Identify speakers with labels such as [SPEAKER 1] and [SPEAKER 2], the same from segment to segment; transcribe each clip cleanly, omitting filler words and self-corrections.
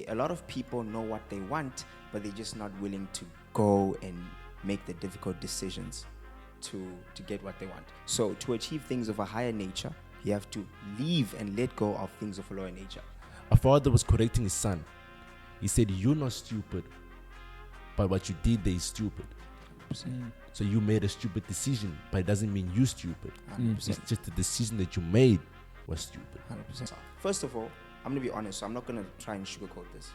[SPEAKER 1] a lot of people know what they want, but they're just not willing to go and make the difficult decisions to get what they want. So to achieve things of a higher nature, you have to leave and let go of things of a lower nature.
[SPEAKER 2] A father was correcting his son. He said, "You're not stupid, but what you did there is stupid." So you made a stupid decision, but it doesn't mean you're stupid.
[SPEAKER 1] 100%.
[SPEAKER 2] It's just the decision that you made was stupid.
[SPEAKER 1] 100%. First of all, I'm going to be honest, so I'm not going to try and sugarcoat this.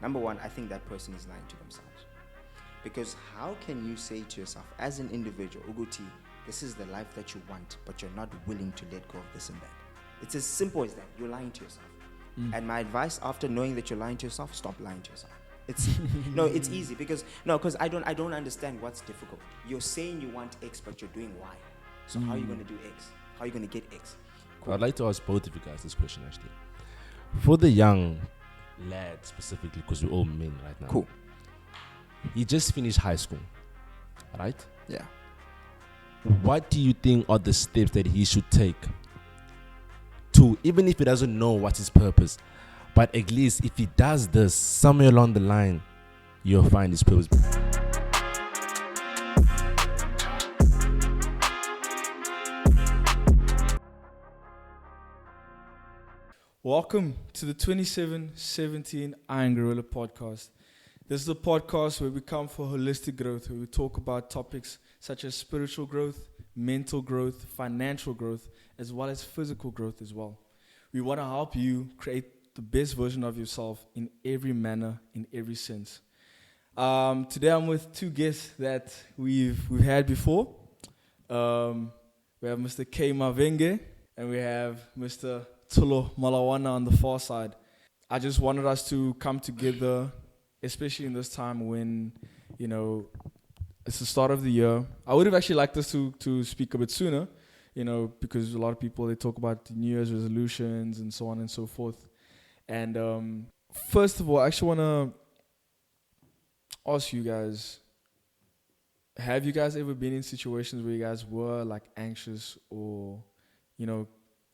[SPEAKER 1] Number one, I think that person is lying to themselves. Because how can you say to yourself, as an individual, Uguti, this is the life that you want, but you're not willing to let go of this and that? It's as simple as that. You're lying to yourself. And my advice, after knowing that you're lying to yourself, stop lying to yourself. It's easy because I don't understand what's difficult. You're saying you want X, but you're doing Y. So how are you going to do X? How are you going to get X? Cool.
[SPEAKER 2] I'd like to ask both of you guys this question actually. For the young lad specifically, because we're all men right now.
[SPEAKER 1] Cool.
[SPEAKER 2] He just finished high school, right?
[SPEAKER 1] Yeah.
[SPEAKER 2] What do you think are the steps that he should take to, even if he doesn't know what's his purpose, but at least if he does this, somewhere along the line, you'll find his purpose.
[SPEAKER 3] Welcome to the 2717 Iron Gorilla podcast. This is a podcast where we come for holistic growth, where we talk about topics such as spiritual growth, mental growth, financial growth, as well as physical growth as well. We want to help you create the best version of yourself in every manner, in every sense. Today I'm with two guests that we've had before. We have Mr. K. Mavenge and we have Mr. Tulo Malawana on the far side. I just wanted us to come together, especially in this time when, it's the start of the year. I would have actually liked us to speak a bit sooner, because a lot of people, they talk about the New Year's resolutions and so on and so forth. And first of all, I actually want to ask you guys, have you guys ever been in situations where you guys were like anxious or,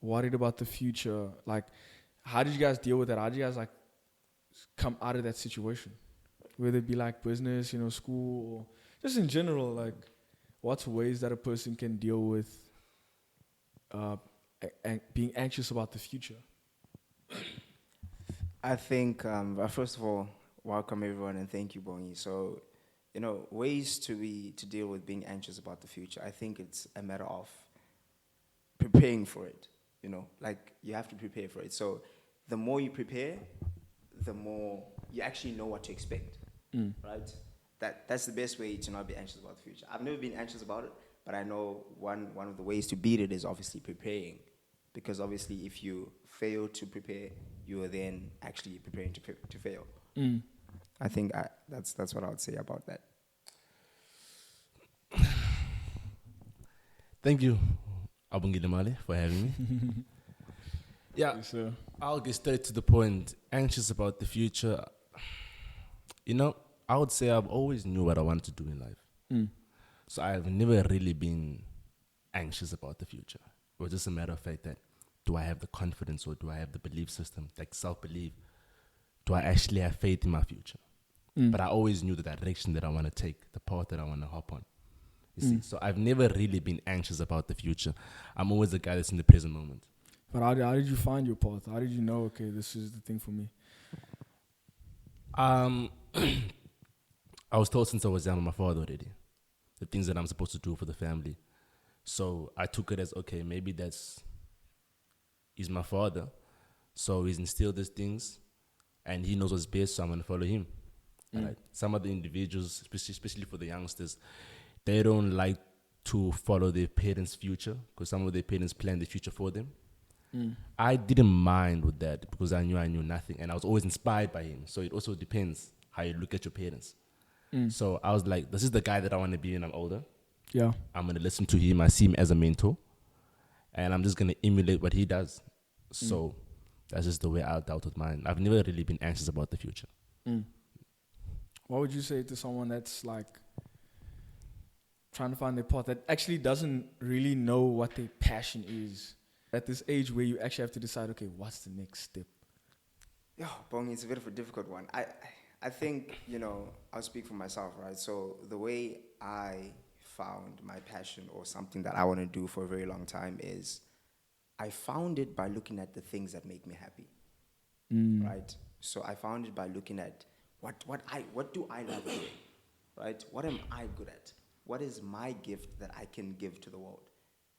[SPEAKER 3] worried about the future? Like, how did you guys deal with that? How did you guys like come out of that situation? Whether it be like business, school, or just in general, like what's ways that a person can deal with being anxious about the future?
[SPEAKER 1] I think, first of all, welcome everyone and thank you, Bongi. So, ways to deal with being anxious about the future. I think it's a matter of preparing for it. Like you have to prepare for it. So the more you prepare, the more you actually know what to expect, right? That's the best way to not be anxious about the future. I've never been anxious about it, but I know one of the ways to beat it is obviously preparing, because obviously if you fail to prepare, you are then actually preparing to fail. I think that's what I would say about that.
[SPEAKER 2] Thank you, Abungile Male, for having me. Yeah,
[SPEAKER 3] Yes, sir.
[SPEAKER 2] I'll get straight to the point. Anxious about the future. I would say I've always knew what I wanted to do in life. So I've never really been anxious about the future. It was just a matter of fact that, do I have the confidence or do I have the belief system, like self-belief? Do I actually have faith in my future? But I always knew the direction that I want to take, the path that I want to hop on. You see, so I've never really been anxious about the future. I'm always the guy that's in the present moment.
[SPEAKER 3] But how did you find your path? How did you know, okay, this is the thing for me?
[SPEAKER 2] I was told since I was young by my father already, the things that I'm supposed to do for the family. So I took it as, okay, maybe he's my father. So he's instilled these things and he knows what's best, so I'm going to follow him. Right? Some of the individuals, especially for the youngsters, they don't like to follow their parents' future because some of their parents plan the future for them. I didn't mind with that because I knew nothing and I was always inspired by him. So it also depends how you look at your parents. So I was like, this is the guy that I want to be when I'm older.
[SPEAKER 3] Yeah.
[SPEAKER 2] I'm going to listen to him. I see him as a mentor and I'm just going to emulate what he does. So that's just the way I dealt with mine. I've never really been anxious about the future.
[SPEAKER 3] What would you say to someone that's like trying to find their path, that actually doesn't really know what their passion is at this age where you actually have to decide, okay, what's the next step?
[SPEAKER 1] Yeah, Bong, it's a bit of a difficult one. I think, I'll speak for myself, right? So the way I found my passion or something that I want to do for a very long time is I found it by looking at the things that make me happy, right? So I found it by looking at what do I love doing, right? What am I good at? What is my gift that I can give to the world?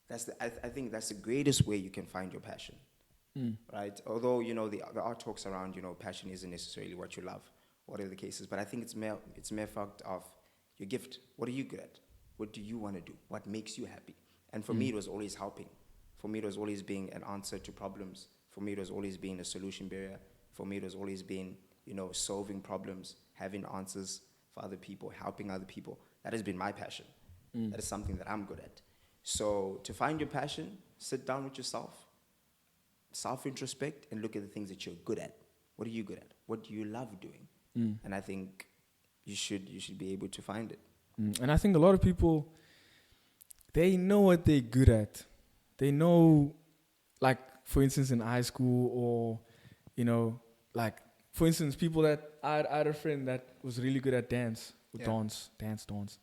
[SPEAKER 1] I think that's the greatest way you can find your passion, right? Although the art talks around passion isn't necessarily what you love, whatever the case is, but I think it's mere fact of your gift. What are you good at? What do you want to do? What makes you happy? And for me, it was always helping. For me, it was always being an answer to problems. For me, it was always being a solution barrier. For me, it was always being solving problems, having answers for other people, helping other people. That has been my passion. That is something that I'm good at. So to find your passion, sit down with yourself, self-introspect, and look at the things that you're good at. What are you good at? What do you love doing? And I think you should be able to find it.
[SPEAKER 3] And I think a lot of people, they know what they're good at. They know, like, for instance, in high school or, like, for instance, people that I had a friend that was really good at dance, or dance.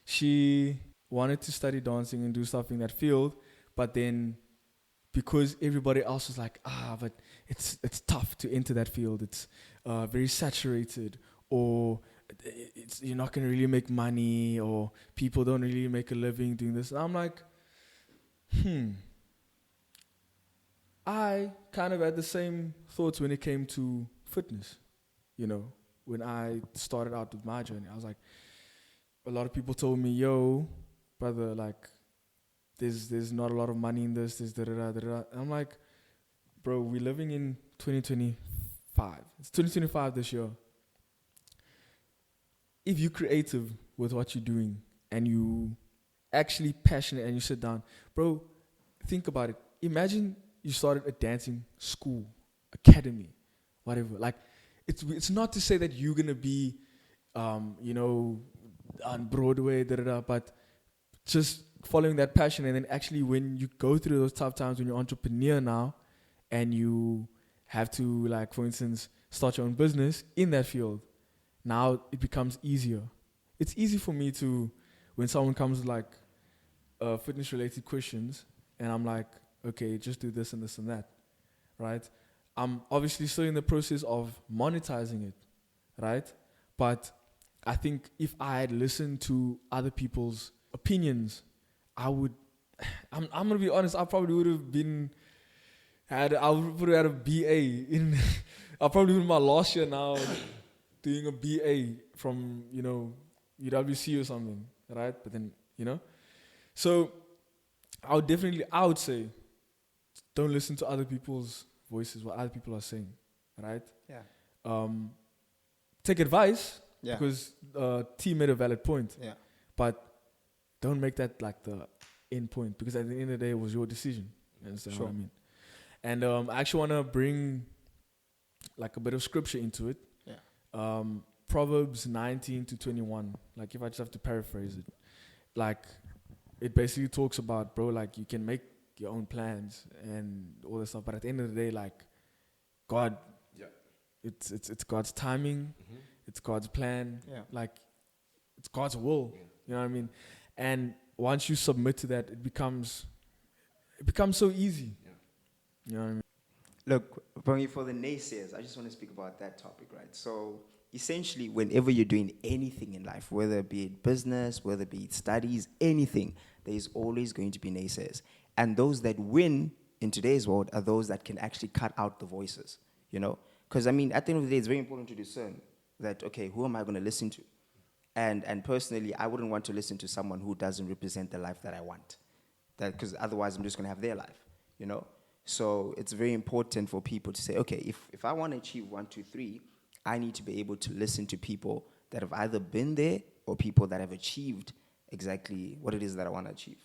[SPEAKER 3] She wanted to study dancing and do stuff in that field, but then because everybody else was like, but it's tough to enter that field. It's very saturated, or you're not going to really make money, or people don't really make a living doing this. And I'm like, I kind of had the same thoughts when it came to fitness. When I started out with my journey, I was like, a lot of people told me, yo, brother, like, there's not a lot of money in this, there's da-da-da. And I'm like, bro, we're living in 2025. It's 2025 this year. If you're creative with what you're doing and you actually passionate and you sit down, bro, think about it. Imagine you started a dancing school, academy, whatever. Like, it's not to say that you're gonna be, on Broadway, but just following that passion. And then actually when you go through those tough times, when you're an entrepreneur now and you have to, like, for instance, start your own business in that field, now it becomes easier. It's easy for me to, when someone comes with, like, fitness related questions, and I'm like, okay, just do this and this and that, right? I'm obviously still in the process of monetizing it, right? But I think if I had listened to other people's opinions, I'm gonna be honest, I probably would have I would have had a BA in, I probably in my last year now doing a BA from, UWC or something, right? But then, so I would say, don't listen to other people's voices, what other people are saying, right?
[SPEAKER 1] Yeah.
[SPEAKER 3] Take advice,
[SPEAKER 1] Yeah.
[SPEAKER 3] because T made a valid point.
[SPEAKER 1] Yeah.
[SPEAKER 3] But don't make that like the end point, because at the end of the day, it was your decision. You understand what I mean? And I actually want to bring like a bit of scripture into it.
[SPEAKER 1] Yeah.
[SPEAKER 3] Proverbs 19-21. Like, if I just have to paraphrase it, like, it basically talks about, bro, like, you can make your own plans and all this stuff, but at the end of the day, like, God, it's God's timing, it's God's plan, like, it's God's will. You know what I mean? And once you submit to that, it becomes so easy. You know what I mean?
[SPEAKER 1] Look, Bongi, for the naysayers, I just want to speak about that topic, right? So essentially, whenever you're doing anything in life, whether it be it business, whether it be it studies, anything, there is always going to be naysayers. And those that win in today's world are those that can actually cut out the voices, Because, at the end of the day, it's very important to discern that, okay, who am I going to listen to? And personally, I wouldn't want to listen to someone who doesn't represent the life that I want. Because otherwise, I'm just going to have their life, So it's very important for people to say, okay, if I want to achieve 1, 2, 3, I need to be able to listen to people that have either been there or people that have achieved exactly what it is that I want to achieve.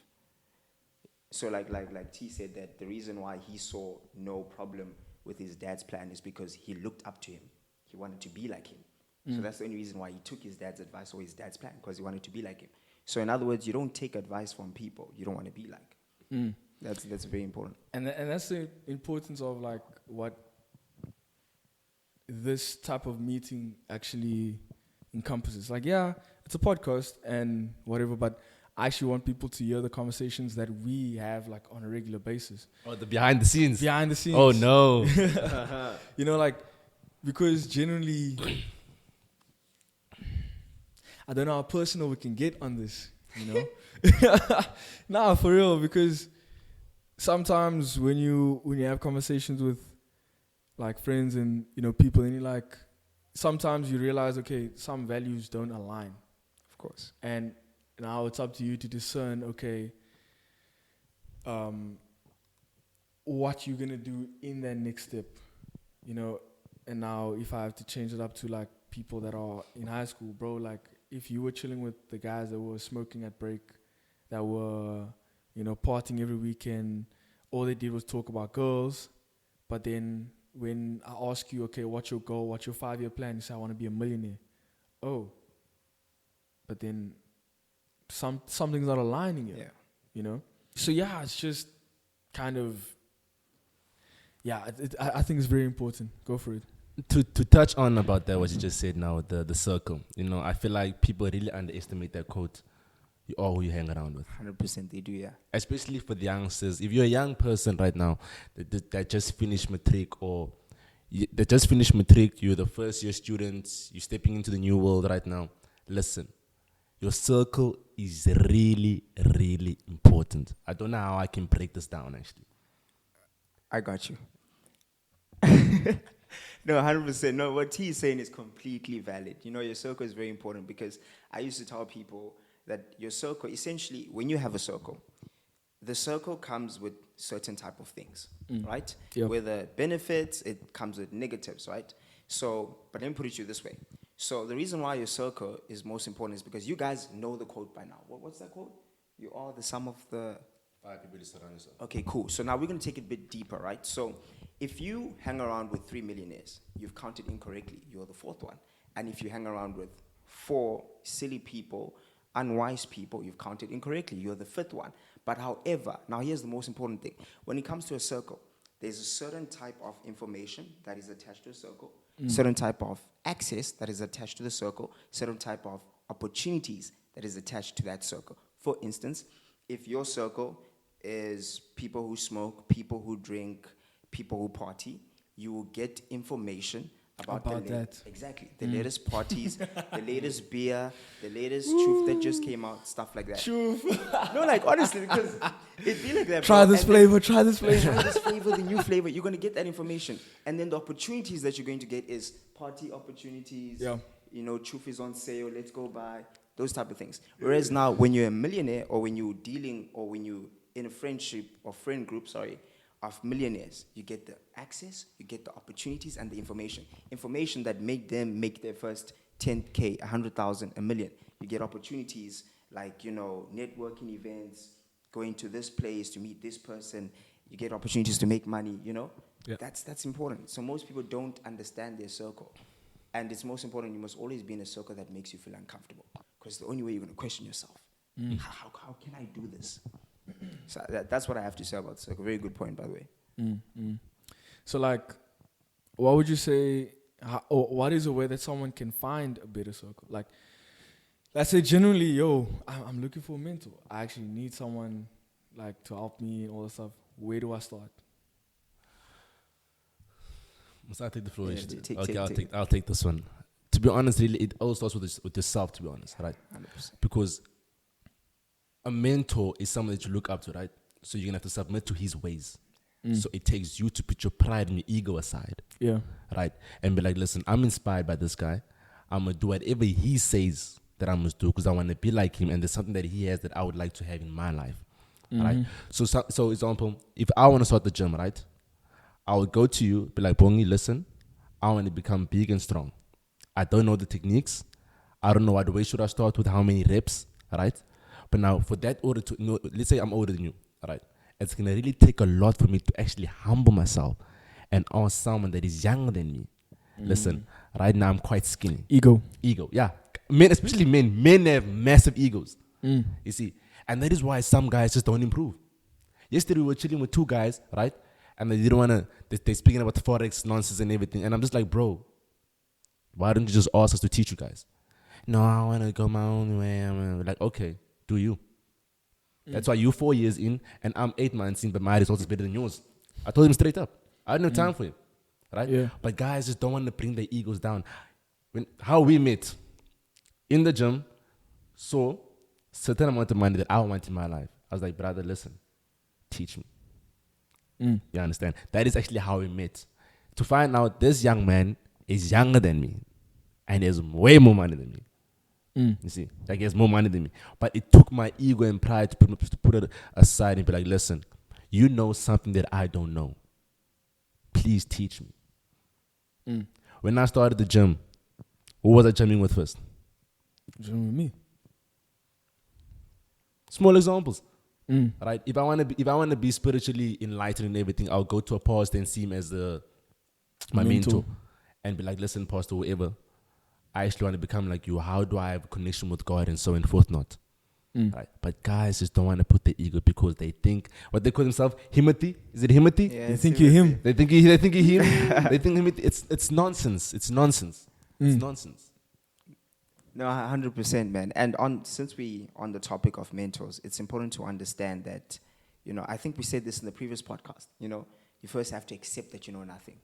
[SPEAKER 1] So like T said, that the reason why he saw no problem with his dad's plan is because he looked up to him. He wanted to be like him. So that's the only reason why he took his dad's advice or his dad's plan, because he wanted to be like him. So in other words, you don't take advice from people you don't want to be like. That's very important.
[SPEAKER 3] And that's the importance of, like, what this type of meeting actually encompasses. Like, yeah, it's a podcast and whatever, but I actually want people to hear the conversations that we have like on a regular basis.
[SPEAKER 2] Oh, the behind the scenes.
[SPEAKER 3] Behind the scenes.
[SPEAKER 2] Oh no.
[SPEAKER 3] You know, like, because genuinely, I don't know how personal we can get on this, you know? Nah, for real, because sometimes when you have conversations with like friends and, you know, people, and you're like, sometimes you realize, okay, some values don't align.
[SPEAKER 1] Of course.
[SPEAKER 3] And now it's up to you to discern, okay, what you're going to do in that next step, you know. And now if I have to change it up to like people that are in high school, bro, like if you were chilling with the guys that were smoking at break, that were, you know, partying every weekend, all they did was talk about girls. But then when I ask you, okay, what's your goal? What's your 5-year plan? You say, I want to be a millionaire. Oh, but then something's not aligning here, you know? So yeah, it's just kind of, yeah, I think it's very important. Go for it.
[SPEAKER 2] To touch on about that, what you just said now, the circle. You know, I feel like people really underestimate that quote. You are who you hang around with.
[SPEAKER 1] 100% they do, yeah.
[SPEAKER 2] Especially for the youngsters. If you're a young person right now that just finished matric or that just finished matric, you're the first year students, you're stepping into the new world right now. Listen, your circle is really, really important. I don't know how I can break this down, actually.
[SPEAKER 1] I got you. No, 100%. No, what he's saying is completely valid. You know, your circle is very important because I used to tell people that your circle, essentially, when you have a circle, the circle comes with certain type of things, right?
[SPEAKER 3] Yep.
[SPEAKER 1] Whether benefits, it comes with negatives, right? So, but let me put it to you this way. So the reason why your circle is most important is because you guys know the quote by now. What's that quote? You are the sum of the...
[SPEAKER 2] 5 people to surround yourself.
[SPEAKER 1] Okay, cool. So now we're going to take it a bit deeper, right? So if you hang around with 3 millionaires, you've counted incorrectly. You're the fourth one. And if you hang around with 4 silly people, unwise people, you've counted incorrectly. You're the fifth one. But however, now here's the most important thing. When it comes to a circle, there's a certain type of information that is attached to a circle, certain type of access that is attached to the circle, certain type of opportunities that is attached to that circle. For instance, if your circle is people who smoke, people who drink, people who party, you will get information about
[SPEAKER 3] that.
[SPEAKER 1] Exactly. The latest parties, the latest beer, the latest truth that just came out, stuff like that.
[SPEAKER 3] Truth.
[SPEAKER 1] No, like honestly, because it'd be like that.
[SPEAKER 3] Try
[SPEAKER 1] bro.
[SPEAKER 3] this
[SPEAKER 1] And
[SPEAKER 3] flavor, try this flavor.
[SPEAKER 1] Try this flavor, the new flavor. You're going to get that information. And then the opportunities that you're going to get is party opportunities.
[SPEAKER 3] Yeah.
[SPEAKER 1] You know, truth is on sale, let's go buy. Those type of things. Whereas now, when you're a millionaire or when you're dealing or when you're in a friendship or friend group, of millionaires, you get the access, you get the opportunities and the information. Information that make them make their first 10K, 100,000, a million. You get opportunities like, you know, networking events, going to this place to meet this person. You get opportunities to make money, you know?
[SPEAKER 3] Yeah.
[SPEAKER 1] That's important. So most people don't understand their circle. And it's most important, you must always be in a circle that makes you feel uncomfortable. Because the only way you're going to question yourself. How can I do this? So that's what I have to say about circle. Very good point, by the way.
[SPEAKER 3] So, like, what would you say, or what is a way that someone can find a better circle? Like, let's say genuinely, I'm looking for a mentor. I actually need someone, like, to help me and all that stuff. Where do I start?
[SPEAKER 2] Must I take the floor?
[SPEAKER 1] Yeah,
[SPEAKER 2] I'll take this one. To be honest, really, it all starts with yourself, to be honest, right?
[SPEAKER 1] 100%.
[SPEAKER 2] Because a mentor is someone that you look up to, right? So you're going to have to submit to his ways. So it takes you to put your pride and your ego aside.
[SPEAKER 3] Yeah.
[SPEAKER 2] Right? And be like, listen, I'm inspired by this guy. I'm going to do whatever he says that I must do because I want to be like him and there's something that he has that I would like to have in my life. Right? So example, if I want to start the gym, right? I would go to you, be like, Bongi, listen, I want to become big and strong. I don't know the techniques. I don't know what way should I start with, how many reps, right? But now, for that order to, you know, let's say I'm older than you, right? It's going to really take a lot for me to actually humble myself and ask someone that is younger than me. Listen, right now I'm quite skinny.
[SPEAKER 3] Ego,
[SPEAKER 2] yeah. Men, especially men have massive egos. You see, and that is why some guys just don't improve. Yesterday we were chilling with 2 guys, right? And they didn't want to, they're speaking about the Forex nonsense and everything. And I'm just like, bro, Why don't you just ask us to teach you guys? No, I want to go my own way. Like, okay, do you? That's why you 4 years in and I'm 8 months in, but my result is better than yours. I told him straight up. I had no time for him. Right?
[SPEAKER 3] Yeah.
[SPEAKER 2] But guys just don't want to bring their egos down. How we met in the gym, so certain amount of money that I want in my life. I was like, brother, listen, teach me. You understand? That is actually how we met. To find out this young man is younger than me and he has way more money than me. You see, like he has more money than me. But it took my ego and pride to put it aside and be like, listen, you know something that I don't know. Please teach me. When I started the gym, who was I gymming with first?
[SPEAKER 3] Gym with me.
[SPEAKER 2] Small examples. Right? If I want to be spiritually enlightened and everything, I'll go to a pastor and see him as my mentor and be like, listen, pastor, whoever, I actually want to become like you. How do I have a connection with God and so and forth not? Right? But guys just don't want to put their ego because they think what they call themselves himati. Is it himati?
[SPEAKER 1] Yeah,
[SPEAKER 3] They
[SPEAKER 1] it's
[SPEAKER 3] think you're him.
[SPEAKER 2] They think you're him. They think himati. It's nonsense. It's nonsense. It's nonsense.
[SPEAKER 1] No, 100%, man. And since we on the topic of mentors, it's important to understand that, I think we said this in the previous podcast. You first have to accept that you know nothing.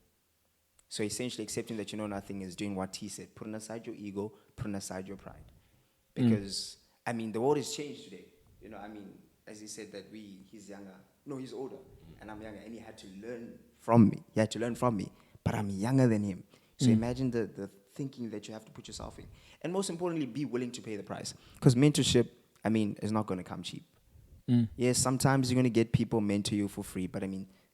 [SPEAKER 1] So essentially, accepting that you know nothing is doing what he said: putting aside your ego, putting aside your pride, because the world has changed today. As he said that he's younger. No, he's older, and I'm younger, and he had to learn from me. He had to learn from me, but I'm younger than him. So imagine the thinking that you have to put yourself in. And most importantly, be willing to pay the price. Because mentorship, is not going to come cheap. Yes, sometimes you're going to get people mentor you for free. But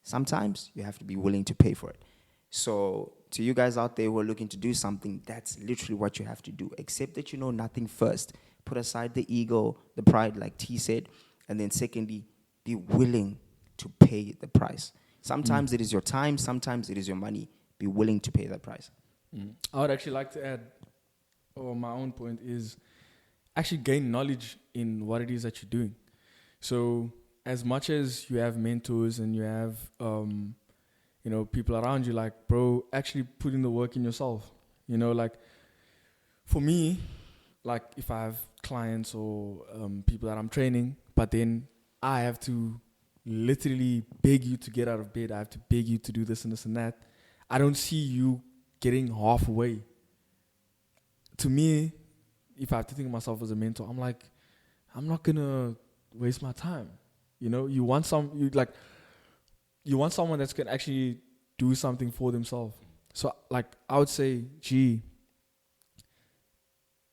[SPEAKER 1] sometimes you have to be willing to pay for it. So to you guys out there who are looking to do something, that's literally what you have to do. Accept that you know nothing first. Put aside the ego, the pride, like T said. And then secondly, be willing to pay the price. Sometimes it is your time. Sometimes it is your money. Be willing to pay that price.
[SPEAKER 3] I would actually like to add, or my own point is, actually gain knowledge in what it is that you're doing. So as much as you have mentors and you have, people around you, like, bro, actually put in the work in yourself. Like, for me, like, if I have clients or people that I'm training, but then I have to literally beg you to get out of bed. I have to beg you to do this and this and that. I don't see you getting halfway. To me, if I have to think of myself as a mentor, I'm like, I'm not gonna waste my time. You want someone that's gonna actually do something for themselves. So, like, I would say,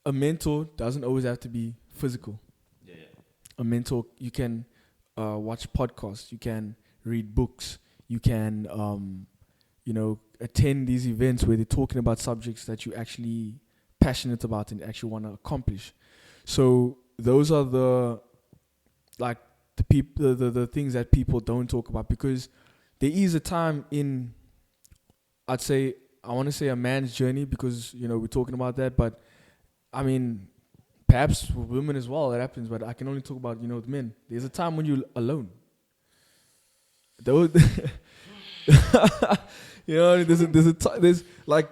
[SPEAKER 3] a mentor doesn't always have to be physical. Yeah. A mentor, you can watch podcasts, you can read books, you can, attend these events where they're talking about subjects that you're actually passionate about and actually want to accomplish. So those are the things that people don't talk about, because there is a time in, I want to say a man's journey, because, we're talking about that, but perhaps with women as well, it happens, but I can only talk about, with men. There's a time when you're alone. There's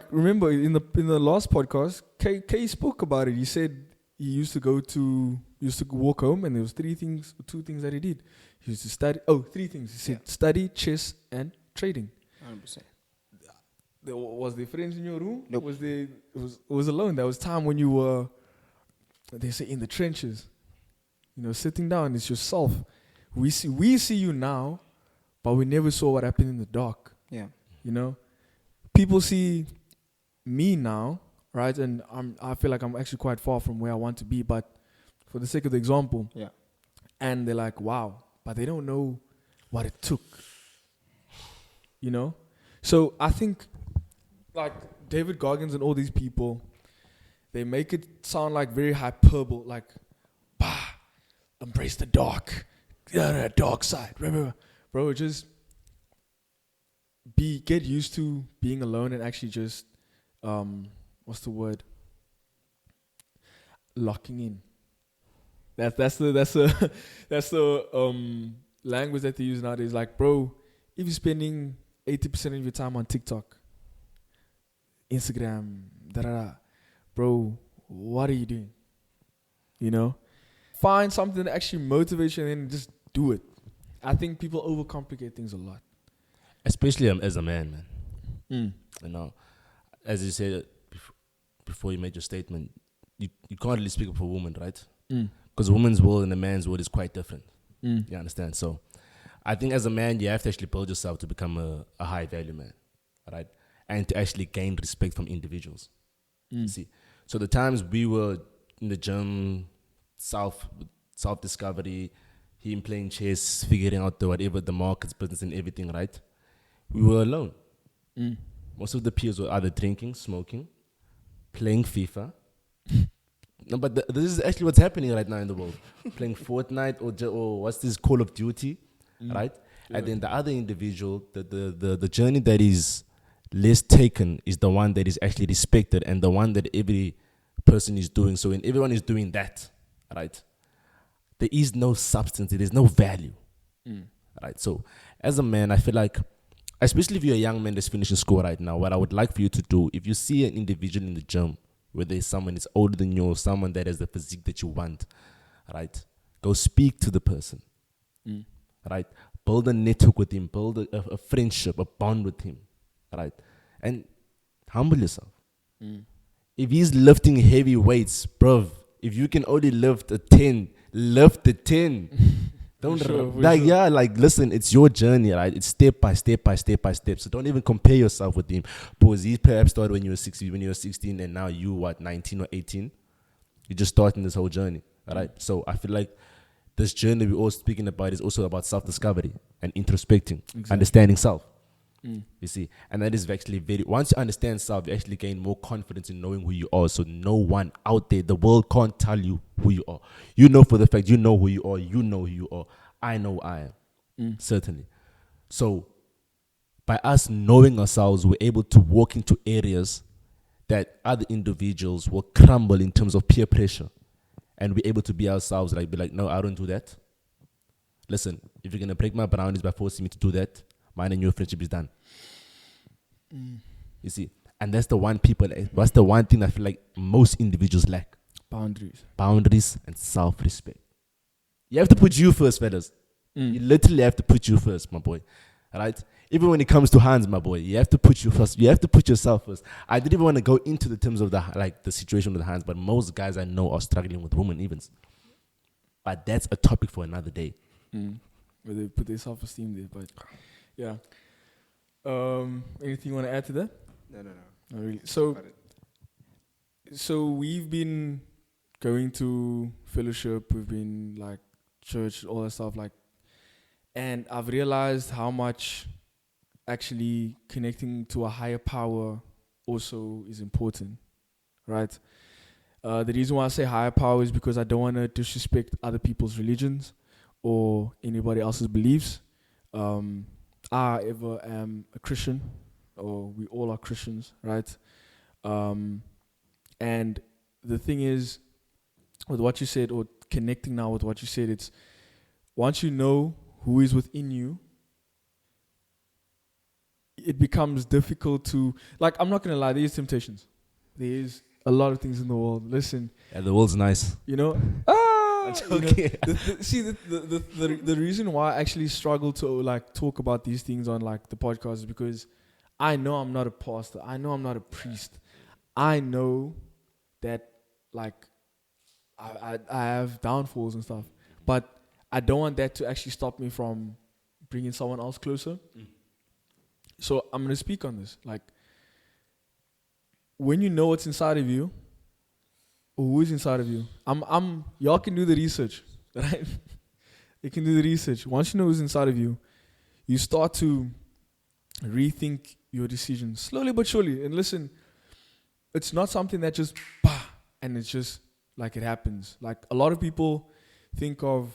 [SPEAKER 3] remember in the last podcast, K spoke about it. He said he used to walk home, and there was two things that he did. He used to study. Oh, 3 things. He said study, chess, and trading. 100%. Was there friends in your room?
[SPEAKER 1] Nope.
[SPEAKER 3] It was alone. There was time when you were, they say, in the trenches. Sitting down. It's yourself. We see you now, but we never saw what happened in the dark.
[SPEAKER 1] Yeah.
[SPEAKER 3] People see me now, right? And I feel like I'm actually quite far from where I want to be, but for the sake of the example, and they're like, wow, but they don't know what it took. So I think, like, David Goggins and all these people, they make it sound like very hyperbole, like, embrace the dark, dark side. Remember, bro, just get used to being alone and actually just what's the word? Locking in. That's the language that they use nowadays. Like, bro, if you're spending 80% of your time on TikTok, Instagram, da. Bro, what are you doing? You know? Find something that actually motivates you and then just do it. I think people overcomplicate things a lot.
[SPEAKER 2] Especially as a man, man.
[SPEAKER 3] Mm.
[SPEAKER 2] You know, as you said before you made your statement, you can't really speak for a woman, right?
[SPEAKER 3] Mm.
[SPEAKER 2] Because a woman's world and a man's world is quite different.
[SPEAKER 3] Mm.
[SPEAKER 2] You understand? So I think as a man, you have to actually build yourself to become a high value man, right? And to actually gain respect from individuals.
[SPEAKER 3] Mm.
[SPEAKER 2] See, so the times we were in the gym, self discovery, him playing chess, figuring out the markets, business, and everything, right? We were alone.
[SPEAKER 3] Mm.
[SPEAKER 2] Most of the peers were either drinking, smoking, playing FIFA. No, but this is actually what's happening right now in the world. Playing Fortnite or what's this, Call of Duty, right?
[SPEAKER 3] Yeah.
[SPEAKER 2] And then the other individual, the journey that is less taken is the one that is actually respected and the one that every person is doing. So when everyone is doing that, right, there is no substance, there is no value, right? So as a man, I feel like, especially if you're a young man that's finishing school right now, what I would like for you to do, if you see an individual in the gym, whether it's someone that's older than you or someone that has the physique that you want, right, go speak to the person, right? Build a network with him, build a friendship, a bond with him, right? And humble yourself. If he's lifting heavy weights, bruv, if you can only lift a 10, lift the 10. Don't listen, it's your journey, right? It's step by step by step by step. So don't even compare yourself with him. Because he perhaps started when you were 16, and now you 19 or 18. You're just starting this whole journey, right? So I feel like this journey we're all speaking about is also about self-discovery and introspecting, understanding self. You see, and that is actually once you understand self, you actually gain more confidence in knowing who you are. So no one out there, the world can't tell you who you are. You know for the fact you know who you are. You know who you are. I know I am. Certainly. So by us knowing ourselves, we're able to walk into areas that other individuals will crumble in terms of peer pressure. And we're able to be ourselves, be like, no, I don't do that. Listen, if you're going to break my boundaries by forcing me to do that, mine and your friendship is done. You see, and that's the one thing I feel like most individuals lack. Boundaries and self-respect. You have to put you first, fellas. You literally have to put you first, my boy. Right? Even when it comes to hands, my boy, you have to put you first. You have to put yourself first. I didn't even want to go into the terms of the situation with the hands, but most guys I know are struggling with women even. But that's a topic for another day.
[SPEAKER 3] Where they put their self-esteem there, but yeah. Anything you want to add to that?
[SPEAKER 1] No.
[SPEAKER 3] Not really. So we've been going to fellowship, we've been church, all that stuff, and I've realized how much actually connecting to a higher power also is important, right? The reason why I say higher power is because I don't want to disrespect other people's religions or anybody else's beliefs. I am a Christian, or we all are Christians, right? And the thing is, with what you said, or connecting now with what you said, it's once you know who is within you, it becomes difficult to, I'm not going to lie, there's temptations. There's a lot of things in the world. Listen.
[SPEAKER 2] Yeah, the world's nice.
[SPEAKER 3] You know?
[SPEAKER 2] I'm joking.
[SPEAKER 3] The reason why I actually struggle to talk about these things on the podcast is because I know I'm not a pastor. I know I'm not a priest. I know that I have downfalls and stuff, but I don't want that to actually stop me from bringing someone else closer. So I'm going to speak on this. When you know what's inside of you, or who is inside of you, y'all can do the research, right? You can do the research. Once you know who's inside of you, you start to rethink your decisions slowly but surely. And listen, it's not something that just and it's just it happens. A lot of people think of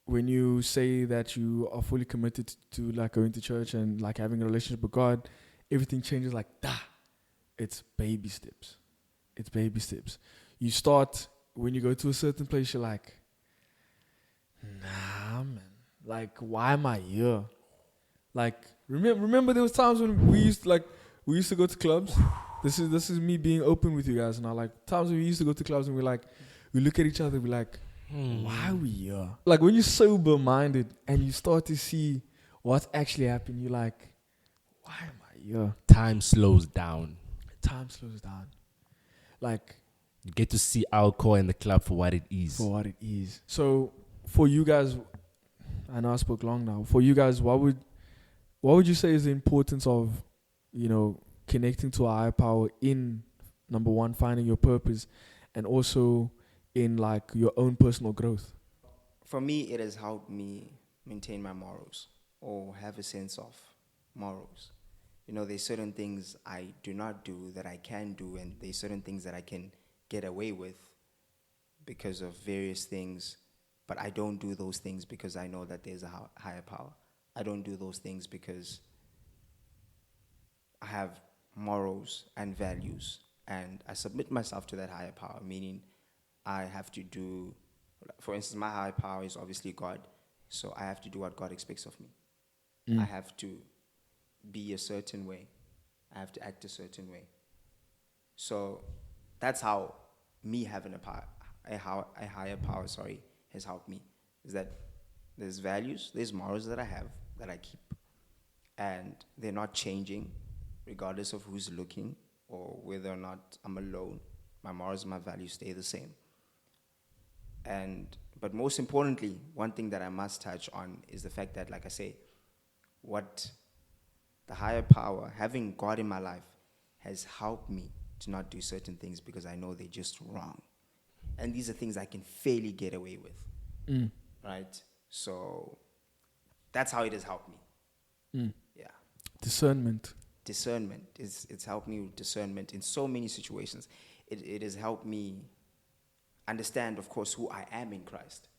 [SPEAKER 3] when you say that you are fully committed to going to church and having a relationship with God, everything changes It's baby steps. It's baby steps. You start, when you go to a certain place, you're like, nah, man. Why am I here? Remember there was times when we used to go to clubs. This is me being open with you guys now. Like times when we used to go to clubs and we look at each other, we're like, why are we here? Like when you're sober minded and you start to see what's actually happening, you're like, why am I here?
[SPEAKER 2] Time slows down.
[SPEAKER 3] Time slows down. Like
[SPEAKER 2] You get to see alcohol in the club for what it is.
[SPEAKER 3] So for you guys, I know I spoke long now. For you guys, what would you say is the importance of, connecting to a higher power in, number one, finding your purpose, and also in like your own personal growth?
[SPEAKER 1] For me, it has helped me maintain my morals or have a sense of morals. There's certain things I do not do that I can do, and there's certain things that I can get away with because of various things, but I don't do those things because I know that there's a higher power. I don't do those things because I have morals and values, and I submit myself to that higher power, meaning I have to do, for instance, my higher power is obviously God, so I have to do what God expects of me. I have to be a certain way. I have to act a certain way. So that's how me having a higher power, has helped me. Is that there's values, there's morals that I have, that I keep, and they're not changing regardless of who's looking or whether or not I'm alone. My morals and my values stay the same. But most importantly, one thing that I must touch on is the fact that, like I say, what the higher power, having God in my life, has helped me to not do certain things because I know they're just wrong. And these are things I can fairly get away with. Right? So that's how it has helped me. Yeah.
[SPEAKER 3] Discernment.
[SPEAKER 1] It's helped me with discernment in so many situations. It has helped me understand, of course, who I am in Christ,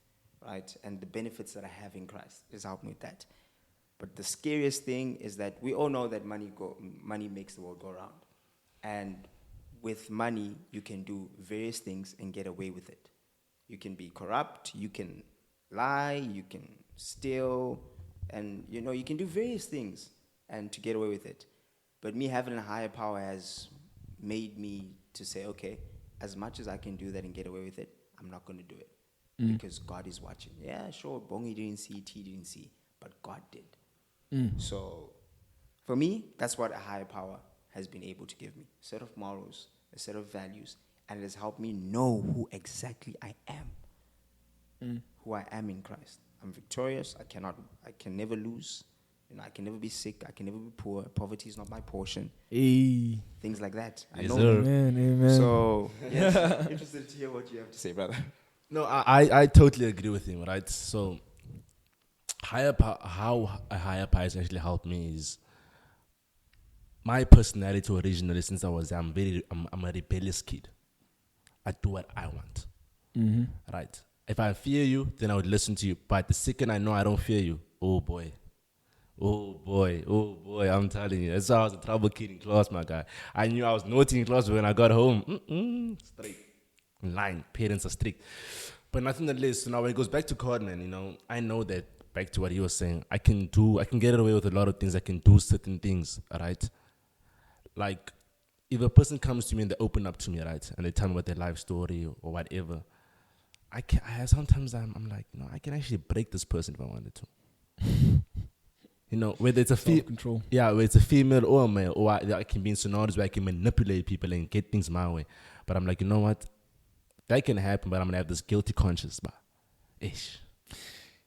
[SPEAKER 1] right? And the benefits that I have in Christ. It has helped me with that. But the scariest thing is that we all know that money makes the world go round. And with money, you can do various things and get away with it. You can be corrupt, you can lie, you can steal, and you can do various things and to get away with it. But me having a higher power has made me to say, okay, as much as I can do that and get away with it, I'm not going to do it because God is watching. Yeah, sure, Bongi didn't see, T didn't see, but God did. So for me, that's what a higher power has been able to give me. A set of morals, a set of values, and it has helped me know who exactly I am. Who I am in Christ. I'm victorious. I can never lose. I can never be sick. I can never be poor. Poverty is not my portion.
[SPEAKER 3] Hey.
[SPEAKER 1] Things like that.
[SPEAKER 2] Yes,
[SPEAKER 1] I know.
[SPEAKER 2] sir.
[SPEAKER 3] Amen.
[SPEAKER 1] So, yes, interested to hear what you have to say, brother.
[SPEAKER 2] No, I totally agree with him, right? So, how a higher power has actually helped me is my personality originally, since I was I'm a rebellious kid. I do what I want. Right? If I fear you, then I would listen to you. But the second I know I don't fear you, oh boy, I'm telling you. That's why I was a trouble kid in class, my guy. I knew I was naughty in class, but when I got home, straight. In line, parents are strict. But nonetheless, now when it goes back to God, man, I know that, back to what he was saying, I can get away with a lot of things. I can do certain things, right? Like, if a person comes to me and they open up to me, right, and they tell me about their life story or whatever, sometimes I'm like, I can actually break this person if I wanted to. Whether it's a
[SPEAKER 3] self-control.
[SPEAKER 2] whether it's a female or a male, or I can be in scenarios where I can manipulate people and get things my way. But I'm like, you know what? That can happen, but I'm gonna have this guilty conscience, but ish.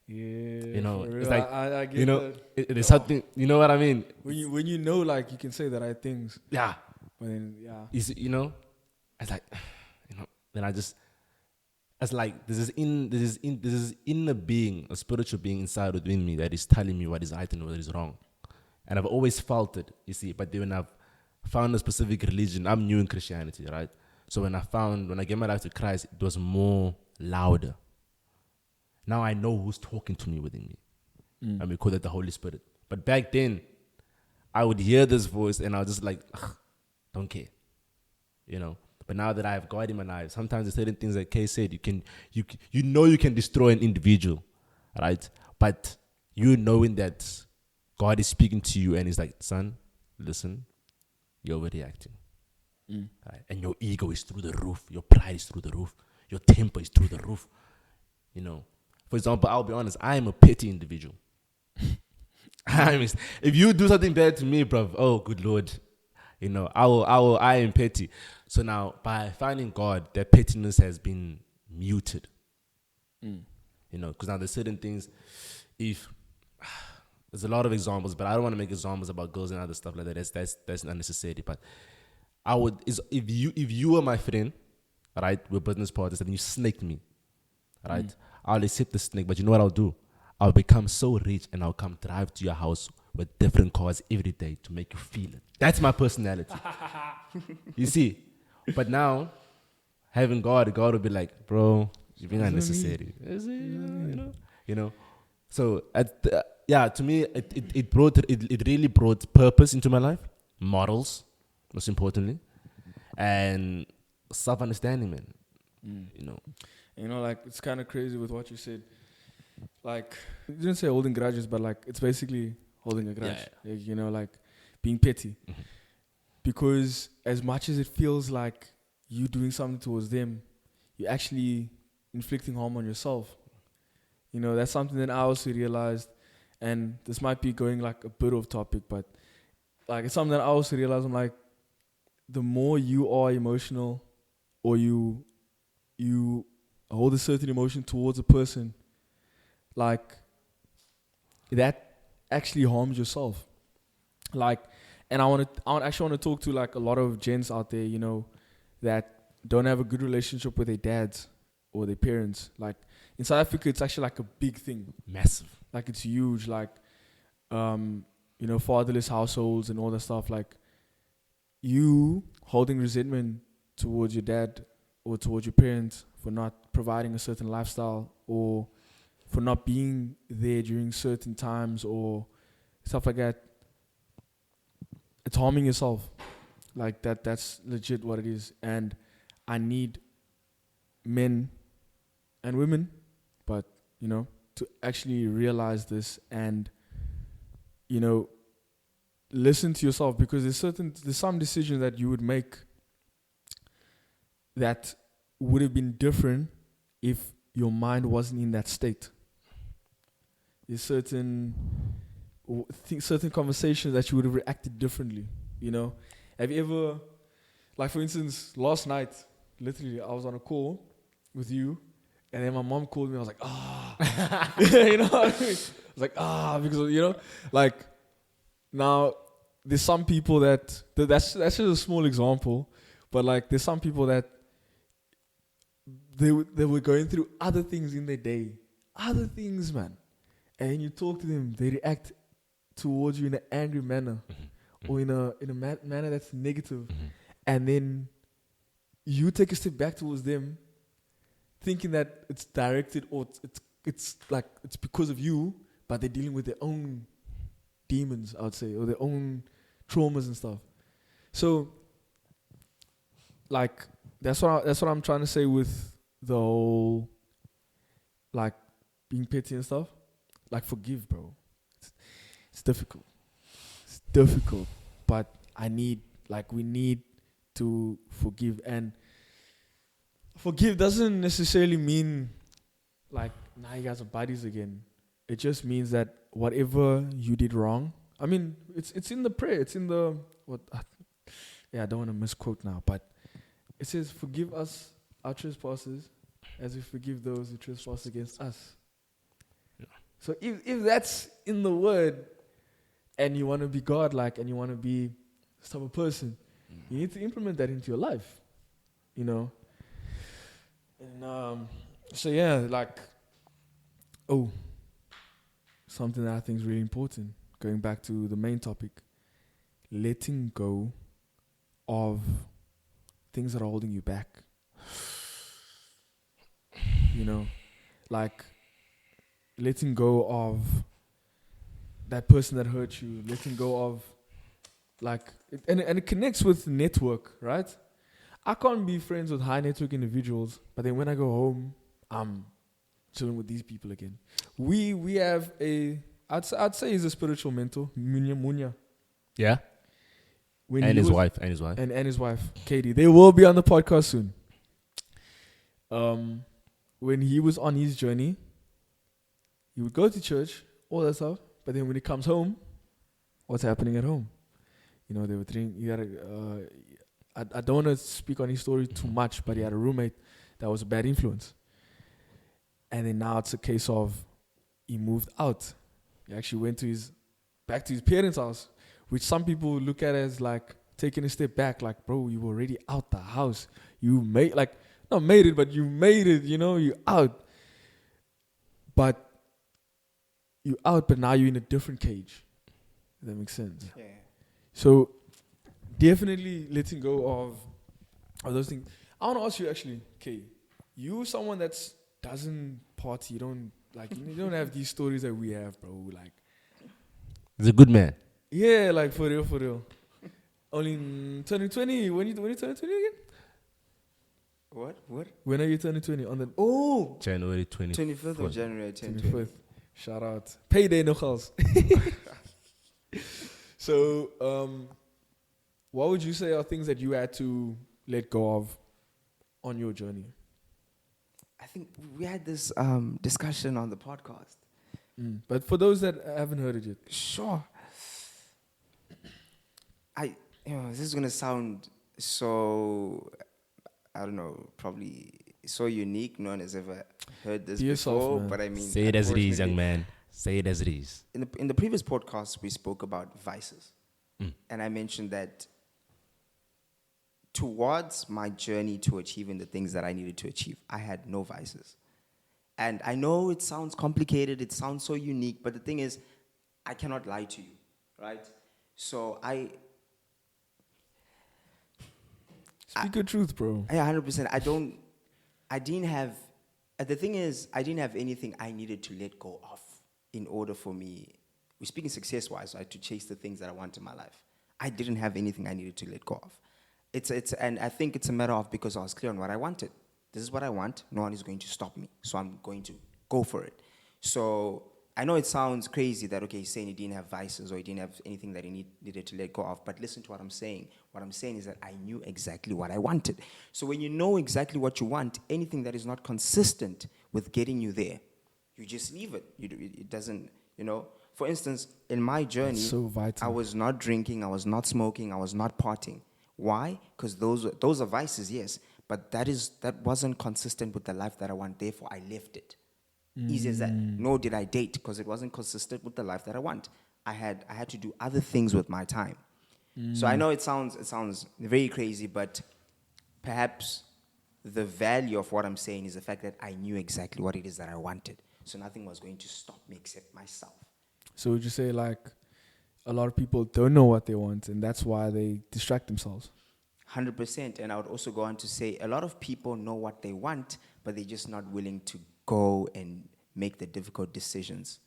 [SPEAKER 3] Yeah,
[SPEAKER 2] it's like
[SPEAKER 3] I get that.
[SPEAKER 2] It is something. You know what I mean?
[SPEAKER 3] When you know, like, you can say the right things.
[SPEAKER 2] Yeah.
[SPEAKER 3] But then, yeah.
[SPEAKER 2] It's like, then I just. It's like this is inner being, a spiritual being inside within me that is telling me what is right and what is wrong. And I've always felt it, you see. But then when I've found a specific religion, I'm new in Christianity, right? So when I gave my life to Christ, it was more louder. Now I know who's talking to me within me. And we call it the Holy Spirit. But back then, I would hear this voice and I was just like, don't care. But now that I have God in my life, sometimes there's certain things like Kay said, you can destroy an individual, right? But you knowing that God is speaking to you and he's like, son, listen, you're overreacting. Right? And your ego is through the roof. Your pride is through the roof. Your temper is through the roof. You know, for example, I'll be honest, I am a petty individual. If you do something bad to me, bro, oh, good Lord, you know, I am petty. So now, by finding God, that pettiness has been muted. You know, because now there's certain things, if there's a lot of examples, but I don't want to make examples about girls and other stuff like that. That's unnecessary. But if you were my friend, right, we're business partners, and you snaked me, right, I'll accept the snake. But you know what I'll do? I'll become so rich and I'll come drive to your house with different cars every day to make you feel it. That's my personality. You see? But now, having God will be like, bro, you're being unnecessary. You know. So to me, it really brought purpose into my life, morals, most importantly, and self-understanding, man.
[SPEAKER 3] You know, like, it's kind of crazy with what you said. Like, you didn't say holding grudges, but like, it's basically holding a grudge.
[SPEAKER 2] Yeah.
[SPEAKER 3] Like, you know, like being petty. Because as much as it feels like you doing something towards them, you're actually inflicting harm on yourself. You know, that's something that I also realized, and this might be going like a bit off topic, but like, it's something that I also realized. I'm like, the more you are emotional, or you hold a certain emotion towards a person, like, that actually harms yourself. Like, and I actually want to talk to like a lot of gents out there, you know, that don't have a good relationship with their dads or their parents. Like, in South Africa, it's actually like a big thing.
[SPEAKER 2] Massive.
[SPEAKER 3] Like, it's huge. Like, you know, fatherless households and all that stuff. Like, you holding resentment towards your dad or towards your parents for not providing a certain lifestyle, or for not being there during certain times or stuff like that, it's harming yourself. Like, that's legit what it is. And I need men and women, but, you know, to actually realize this and, you know, listen to yourself, because there's some decisions that you would make that would have been different if your mind wasn't in that state. There's certain conversations that you would have reacted differently, you know. Have you ever, like, for instance, last night, literally, I was on a call with you, and then my mom called me. I was like, you know what I mean? I was like, because, you know, like, now, there's some people that's just a small example, but like, there's some people that they were going through other things in their day, other things, man, and you talk to them, they react towards you in an angry manner, or in a manner that's negative, and then you take a step back towards them, thinking that it's directed, or it's like it's because of you, but they're dealing with their own demons, I would say, or their own traumas and stuff. So, like, that's what I'm trying to say with the whole, like, being petty and stuff. Like, forgive, bro. It's difficult. It's difficult, but we need to forgive. And forgive doesn't necessarily mean like, now you guys are buddies again. It just means that whatever you did wrong, I mean, it's in the prayer. It's in the I don't want to misquote now, but it says, "Forgive us our trespasses, as we forgive those who trespass against us." Yeah. So if that's in the word, and you want to be godlike, and you want to be this type of person, you need to implement that into your life, you know. And so yeah, like, something that I think is really important. Going back to the main topic, letting go of things that are holding you back. You know, like letting go of that person that hurt you, letting go of and it connects with network, right? I can't be friends with high network individuals, but then when I go home, I'm chilling with these people again. We have a I'd say he's a spiritual mentor. Munya.
[SPEAKER 2] Yeah.
[SPEAKER 3] When
[SPEAKER 2] And
[SPEAKER 3] he
[SPEAKER 2] his
[SPEAKER 3] was-
[SPEAKER 2] wife. And his wife.
[SPEAKER 3] and his wife, Katie. They will be on the podcast soon. When he was on his journey, he would go to church, all that stuff. But then when he comes home, what's happening at home? You know, they would drink. He had I don't want to speak on his story too much, but he had a roommate that was a bad influence. And then now it's a case of he moved out. He actually went back to his parents' house, which some people look at as like taking a step back. Like, bro, you were already out the house. You not made it, but you made it. You know, you out. But you out, but now you're in a different cage. If that makes sense.
[SPEAKER 1] Yeah.
[SPEAKER 3] So definitely letting go of those things. I want to ask you actually, Kay, you someone that doesn't party, you don't have these stories that we have, bro. Like,
[SPEAKER 2] He's a good man.
[SPEAKER 3] yeah, like for real. Only in 2020. When you turn 20 again?
[SPEAKER 1] What?
[SPEAKER 3] When are you turning 20? On the
[SPEAKER 2] January 20th.
[SPEAKER 1] 25th of January 2020.
[SPEAKER 3] 25th. Shout out. Payday no calls. So, what would you say are things that you had to let go of on your journey?
[SPEAKER 1] I think we had this discussion on the podcast.
[SPEAKER 3] But for those that haven't heard it yet,
[SPEAKER 1] Sure. This is gonna sound so, I don't know, probably so unique. No one has ever heard this
[SPEAKER 3] Be yourself,
[SPEAKER 1] before.
[SPEAKER 3] man.
[SPEAKER 1] But I mean,
[SPEAKER 2] Say it as it is, young
[SPEAKER 1] unfortunately,
[SPEAKER 2] man. Say it as it is.
[SPEAKER 1] In the previous podcast, we spoke about vices, and I mentioned that towards my journey to achieving the things that I needed to achieve, I had no vices. And I know it sounds complicated, it sounds so unique, but the thing is, I cannot lie to you, right? So
[SPEAKER 3] speak your truth, bro.
[SPEAKER 1] Yeah, 100%. The thing is, I didn't have anything I needed to let go of in order for me, we're speaking success-wise, right, to chase the things that I want in my life. I didn't have anything I needed to let go of. And I think it's a matter of because I was clear on what I wanted. This is what I want. No one is going to stop me. So I'm going to go for it. So I know it sounds crazy that, okay, he's saying he didn't have vices or he didn't have anything that he needed to let go of. But listen to what I'm saying. What I'm saying is that I knew exactly what I wanted. So when you know exactly what you want, anything that is not consistent with getting you there, you just leave it. It doesn't, For instance, in my journey,
[SPEAKER 3] That's so vital.
[SPEAKER 1] I was not drinking, I was not smoking, I was not partying. Why? Because those are vices, yes. But that wasn't consistent with the life that I want. Therefore, I left it. Easy as that. Nor did I date because it wasn't consistent with the life that I want. I had to do other things with my time. So I know it sounds very crazy, but perhaps the value of what I'm saying is the fact that I knew exactly what it is that I wanted. So nothing was going to stop me except myself.
[SPEAKER 3] So would you say like a lot of people don't know what they want and that's why they distract themselves?
[SPEAKER 1] 100%. And I would also go on to say a lot of people know what they want, but they're just not willing to go and make the difficult decisions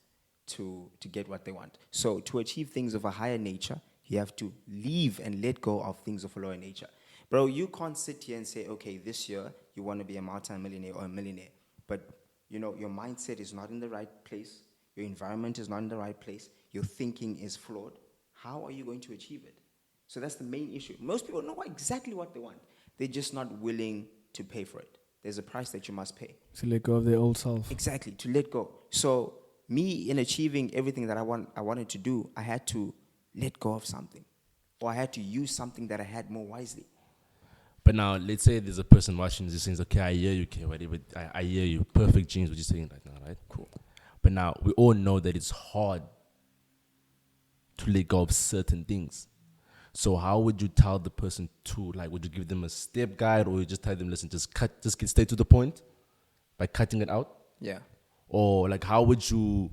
[SPEAKER 1] to get what they want. So to achieve things of a higher nature, you have to leave and let go of things of a lower nature. Bro, you can't sit here and say, okay, this year you want to be a multi-millionaire or a millionaire, but your mindset is not in the right place, your environment is not in the right place, your thinking is flawed. How are you going to achieve it? So that's the main issue. Most people know exactly what they want. They're just not willing to pay for it. There's a price that you must pay.
[SPEAKER 3] To let go of their old self.
[SPEAKER 1] Exactly, to let go. So me, in achieving everything that I wanted to do, I had to let go of something. Or I had to use something that I had more wisely.
[SPEAKER 2] But now, let's say there's a person watching this saying, okay, I hear you, okay, whatever, I hear you. Perfect genes, what you're saying right now, right?
[SPEAKER 1] Cool.
[SPEAKER 2] But now, we all know that it's hard to let go of certain things. So how would you tell the person to, would you give them a step guide or you just tell them, listen, just stay to the point by cutting it out?
[SPEAKER 1] Yeah.
[SPEAKER 2] Or how would you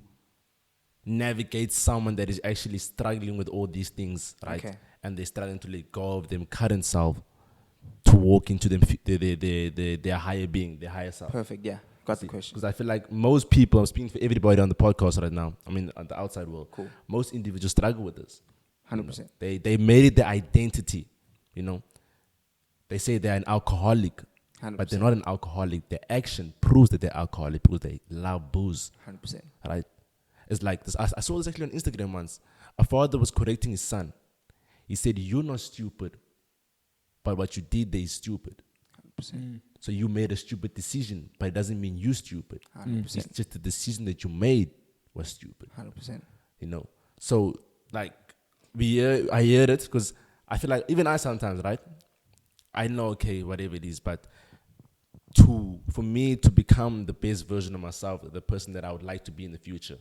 [SPEAKER 2] navigate someone that is actually struggling with all these things, right?
[SPEAKER 1] Okay.
[SPEAKER 2] And they're struggling to let go of them current self to walk into their higher being, their higher self.
[SPEAKER 1] Perfect, yeah. Got the question.
[SPEAKER 2] Because I feel like most people, I'm speaking for everybody on the podcast right now, I mean, on the outside world,
[SPEAKER 1] Cool.
[SPEAKER 2] most individuals struggle with this.
[SPEAKER 1] 100%.
[SPEAKER 2] They made it their identity, They say they're an alcoholic,
[SPEAKER 1] 100%.
[SPEAKER 2] but they're not an alcoholic. Their action proves that they're alcoholic because they love booze,
[SPEAKER 1] 100%.
[SPEAKER 2] right? It's like this. I saw this actually on Instagram once. A father was correcting his son. He said, "You're not stupid, but what you did there is stupid.
[SPEAKER 1] 100%.
[SPEAKER 2] So you made a stupid decision, but it doesn't mean you're stupid.
[SPEAKER 1] 100%.
[SPEAKER 2] It's just the decision that you made was stupid.
[SPEAKER 1] 100%.
[SPEAKER 2] You know. So like I hear it because I feel like even I sometimes, right? I know, okay, whatever it is, but for me to become the best version of myself, the person that I would like to be in the future,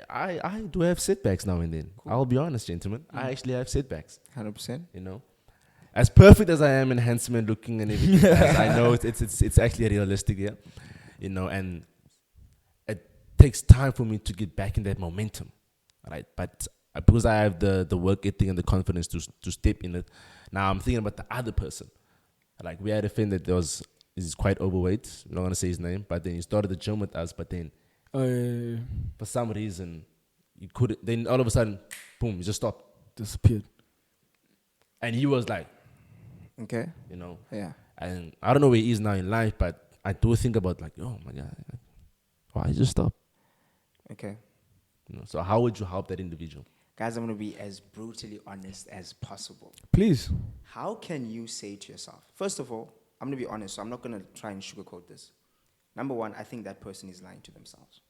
[SPEAKER 2] I do have setbacks now and then. I'll be honest, gentlemen. I actually have setbacks.
[SPEAKER 1] 100%.
[SPEAKER 2] You know, as perfect as I am and handsome and looking and everything, as I know it's actually realistic, yeah. You know, and it takes time for me to get back in that momentum, right? But because I have the work ethic and the confidence to step in it, now I'm thinking about the other person. Like we had a friend that is quite overweight. I'm not gonna say his name, but then he started the gym with us. But then for some reason he couldn't. Then all of a sudden, boom, he just stopped,
[SPEAKER 3] Disappeared.
[SPEAKER 2] and he was like,
[SPEAKER 1] Okay.
[SPEAKER 2] you know,
[SPEAKER 1] Yeah.
[SPEAKER 2] and I don't know where he is now in life, but I do think about like, oh my God, why just stop?
[SPEAKER 1] Okay.
[SPEAKER 2] You know, so how would you help that individual?
[SPEAKER 1] Guys, I'm going to be as brutally honest as possible.
[SPEAKER 3] Please.
[SPEAKER 1] How can you say to yourself, first of all, I'm going to be honest, so I'm not going to try and sugarcoat this. Number one, I think that person is lying to themselves.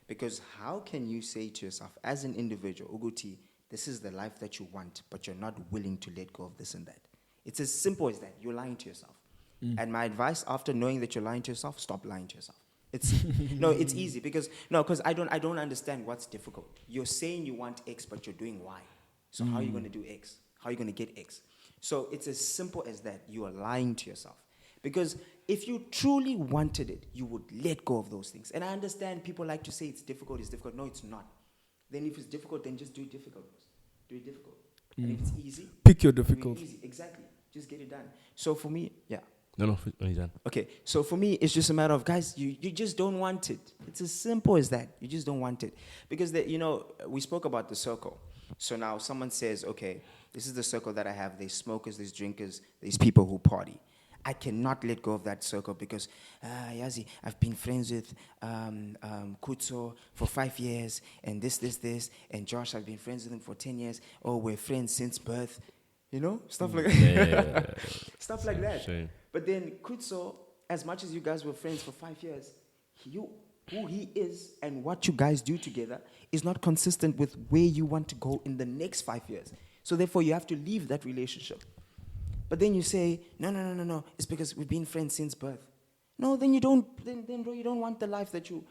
[SPEAKER 1] Because how can you say to yourself, as an individual, Uguti, this is the life that you want, but you're not willing to let go of this and that? It's as simple as that. You're lying to yourself. And my advice, after knowing that you're lying to yourself, stop lying to yourself. It's it's easy because I don't understand what's difficult. You're saying you want X, but you're doing Y. So how are you going to do X? How are you going to get X? So it's as simple as that. You are lying to yourself. Because if you truly wanted it, you would let go of those things. And I understand people like to say it's difficult. No, it's not. Then if it's difficult, then just do it difficult. Do it difficult. And if it's easy,
[SPEAKER 3] Pick your
[SPEAKER 1] do it
[SPEAKER 3] difficult.
[SPEAKER 1] easy. Exactly. Just get it done. So for me, yeah.
[SPEAKER 2] No, when he's done.
[SPEAKER 1] Okay, so for me, it's just a matter of, guys, you just don't want it. It's as simple as that. You just don't want it. Because, we spoke about the circle. So now someone says, okay, this is the circle that I have. There's smokers, there's drinkers, there's people who party. I cannot let go of that circle because, Yazi, I've been friends with Kutso for 5 years, and this, and Josh, I've been friends with him for 10 years. Oh, we're friends since birth. Stuff like that.
[SPEAKER 2] Yeah.
[SPEAKER 1] Stuff like that.
[SPEAKER 2] Shame.
[SPEAKER 1] But then Kutso, as much as you guys were friends for 5 years, who he is and what you guys do together is not consistent with where you want to go in the next 5 years. So therefore, you have to leave that relationship. But then you say, no, it's because we've been friends since birth. No, then you don't. Then bro, you don't want the life that you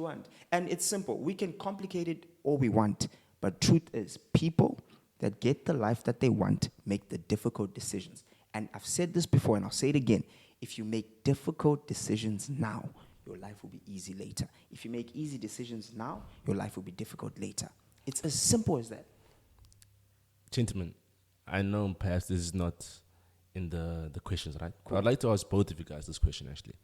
[SPEAKER 1] want. And it's simple. We can complicate it all we want, but truth is, people that get the life that they want make the difficult decisions. And I've said this before, and I'll say it again. If you make difficult decisions now, your life will be easy later. If you make easy decisions now, your life will be difficult later. It's as simple as that.
[SPEAKER 2] Gentlemen, I know perhaps this is not in the questions, right? Cool. I'd like to ask both of you guys this question, actually.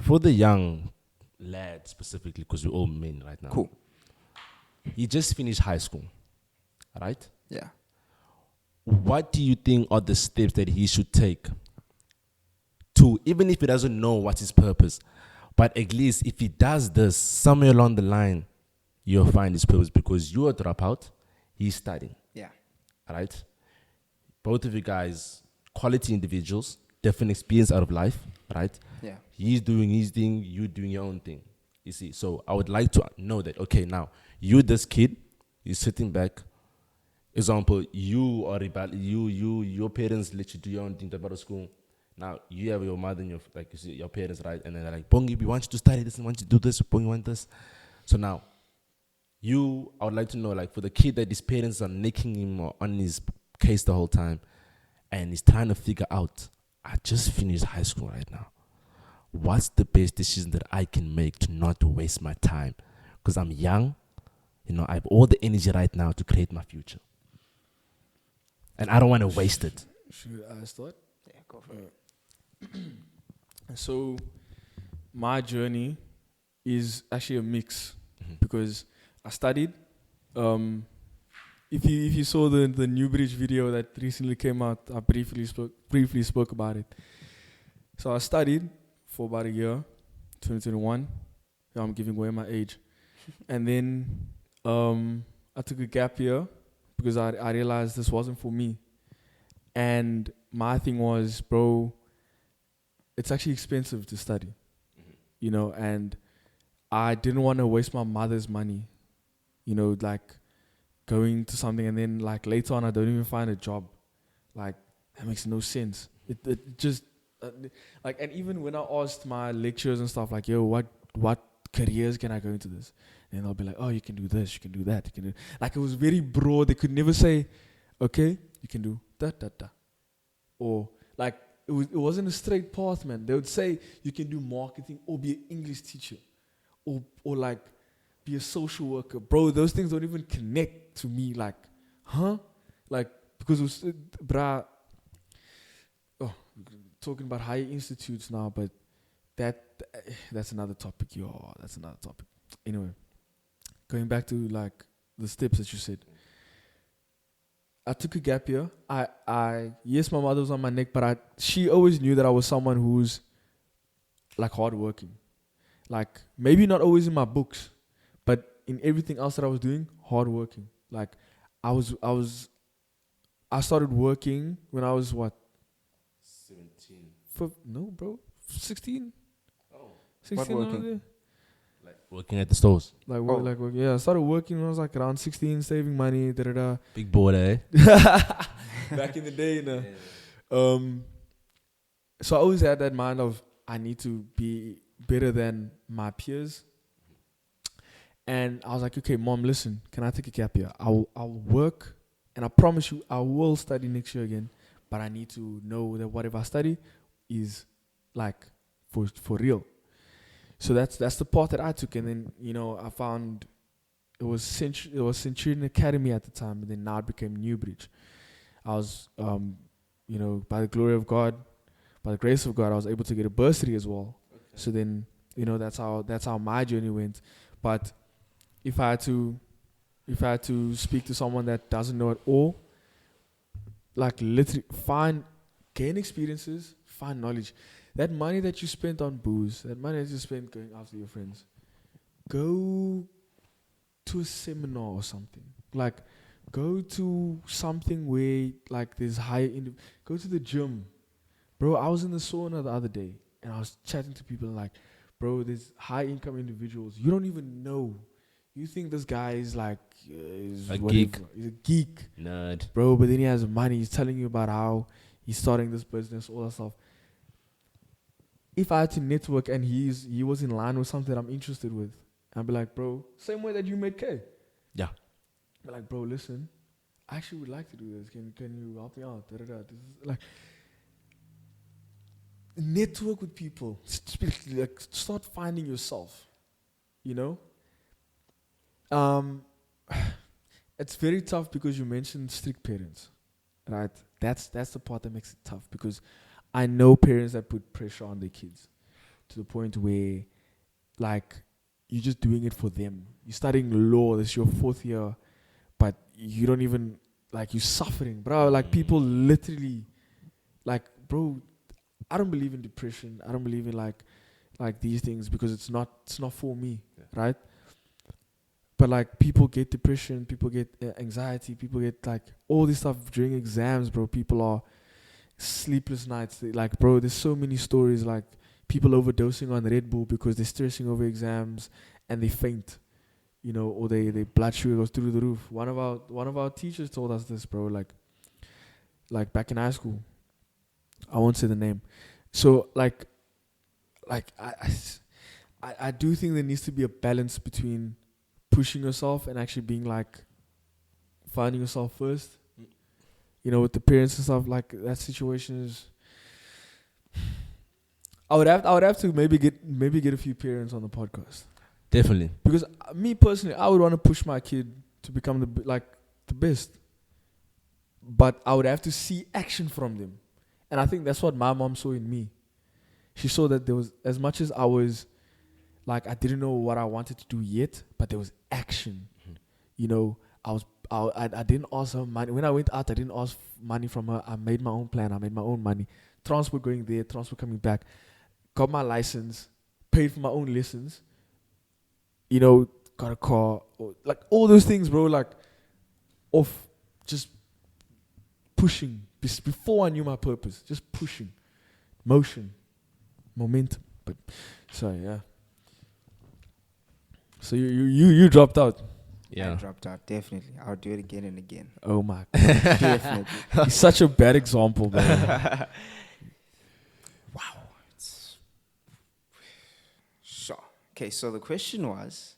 [SPEAKER 2] For the young lad specifically, because we're all men right now.
[SPEAKER 1] Cool.
[SPEAKER 2] He just finished high school, right?
[SPEAKER 1] Yeah.
[SPEAKER 2] What do you think are the steps that he should take to, even if he doesn't know what's his purpose, but at least if he does this, somewhere along the line, you'll find his purpose because you're a dropout, he's studying.
[SPEAKER 1] Yeah.
[SPEAKER 2] Right? Both of you guys, quality individuals, different experience out of life, right?
[SPEAKER 1] Yeah.
[SPEAKER 2] He's doing his thing, you doing your own thing. You see, so I would like to know that, okay, now, you, this kid, you're sitting back. Example, you are your parents let you do your own thing to go to school. Now you have your mother and your parents, right? And then they're like, Bongi, we want you to study this and want you to do this, Bongi, want this. So now, I would like to know, like, for the kid that his parents are nicking him or on his case the whole time, and he's trying to figure out, I just finished high school right now. What's the best decision that I can make to not waste my time? Because I'm young, I have all the energy right now to create my future. And I don't want to waste it.
[SPEAKER 3] Should I start?
[SPEAKER 1] Yeah, go for it.
[SPEAKER 3] So, my journey is actually a mix because I studied. If you saw the New Bridge video that recently came out, I briefly spoke about it. So I studied for about a year, 2021. Yeah, I'm giving away my age. And then I took a gap year because I realized this wasn't for me. And my thing was, bro, it's actually expensive to study, you know, and I didn't want to waste my mother's money, you know, like going to something and then like later on I don't even find a job. Like that makes no sense. It just like, and even when I asked my lecturers and stuff like, yo, what careers can I go into this? And they'll be like, oh, you can do this, you can do that, you can do, like it was very broad. They could never say, okay, you can do da. Or like it wasn't a straight path, man. They would say you can do marketing or be an English teacher or like be a social worker. Bro, those things don't even connect to me. Like, huh? Like, because it was, bruh, talking about higher institutes now, but that's another topic, yo. That's another topic. Anyway, going back to like the steps that you said. I took a gap year. Yes, my mother was on my neck, but she always knew that I was someone who's like hardworking. Like maybe not always in my books, but in everything else that I was doing, hardworking. Like I started working when I was what?
[SPEAKER 2] 17.
[SPEAKER 3] No, bro, 16.
[SPEAKER 2] Oh.
[SPEAKER 3] 16.
[SPEAKER 1] What working?
[SPEAKER 2] Like working at the stores.
[SPEAKER 3] Work. Yeah, I started working when I was like around 16, saving money.
[SPEAKER 2] Big boy, eh?
[SPEAKER 3] Back in the day, you know. So I always had that mind of I need to be better than my peers. And I was like, okay, mom, listen, can I take a gap year? I'll work, and I promise you, I will study next year again. But I need to know that whatever I study is like for real. So that's the path that I took, and then I found it was Centurion Academy at the time, and then now it became Newbridge. I was, by the glory of God, by the grace of God, I was able to get a bursary as well. Okay. So then, that's how my journey went. But if I had to speak to someone that doesn't know at all, like literally gain experiences, find knowledge. That money that you spent on booze, that money that you spent going after your friends, go to a seminar or something. Like, go to something where, like, there's go to the gym. Bro, I was in the sauna the other day, and I was chatting to people like, bro, there's high-income individuals. You don't even know. You think this guy is like...
[SPEAKER 2] is a geek.
[SPEAKER 3] He's a geek.
[SPEAKER 2] Nerd.
[SPEAKER 3] Bro, but then he has money. He's telling you about how he's starting this business, all that stuff. If I had to network and he was in line with something that I'm interested with, I'd be like, bro, same way that you made K.
[SPEAKER 2] Yeah.
[SPEAKER 3] Be like, bro, listen, I actually would like to do this. Can you help me out? This is like, network with people. Like, start finding yourself. It's very tough because you mentioned strict parents, right? That's the part that makes it tough, because I know parents that put pressure on their kids to the point where, like, you're just doing it for them. You're studying law, this is your 4th year, but you don't even, like, you're suffering, bro. Like, people literally, like, bro, I don't believe in depression. I don't believe in, like these things, because it's not for me, right? But, like, people get depression, people get anxiety, people get, like, all this stuff during exams, bro. People are sleepless nights. Like, bro, there's so many stories, like, people overdosing on Red Bull because they're stressing over exams and they faint, or they blood sugar goes through the roof. One of our teachers told us this, bro, like back in high school. I won't say the name. So, like I do think there needs to be a balance between pushing yourself and actually being, like, finding yourself first. With the parents and stuff, like, that situation is... I would have to maybe get a few parents on the podcast.
[SPEAKER 2] Definitely.
[SPEAKER 3] Because me personally, I would want to push my kid to become the best. But I would have to see action from them. And I think that's what my mom saw in me. She saw that there was, as much as I was, like, I didn't know what I wanted to do yet, but there was action. I didn't ask her money. When I went out, I didn't ask money from her. I made my own plan. I made my own money. Transport going there, transport coming back. Got my license, paid for my own lessons. got a car, or like all those things, bro. Like off, just pushing. Before I knew my purpose, just pushing, motion, momentum. But sorry, yeah. So you dropped out.
[SPEAKER 2] Yeah.
[SPEAKER 1] I dropped out, definitely. I'll do it again and again.
[SPEAKER 3] Oh my god.
[SPEAKER 1] Definitely.
[SPEAKER 3] He's such a bad example, bro.
[SPEAKER 1] Wow. Sure. Okay, so the question was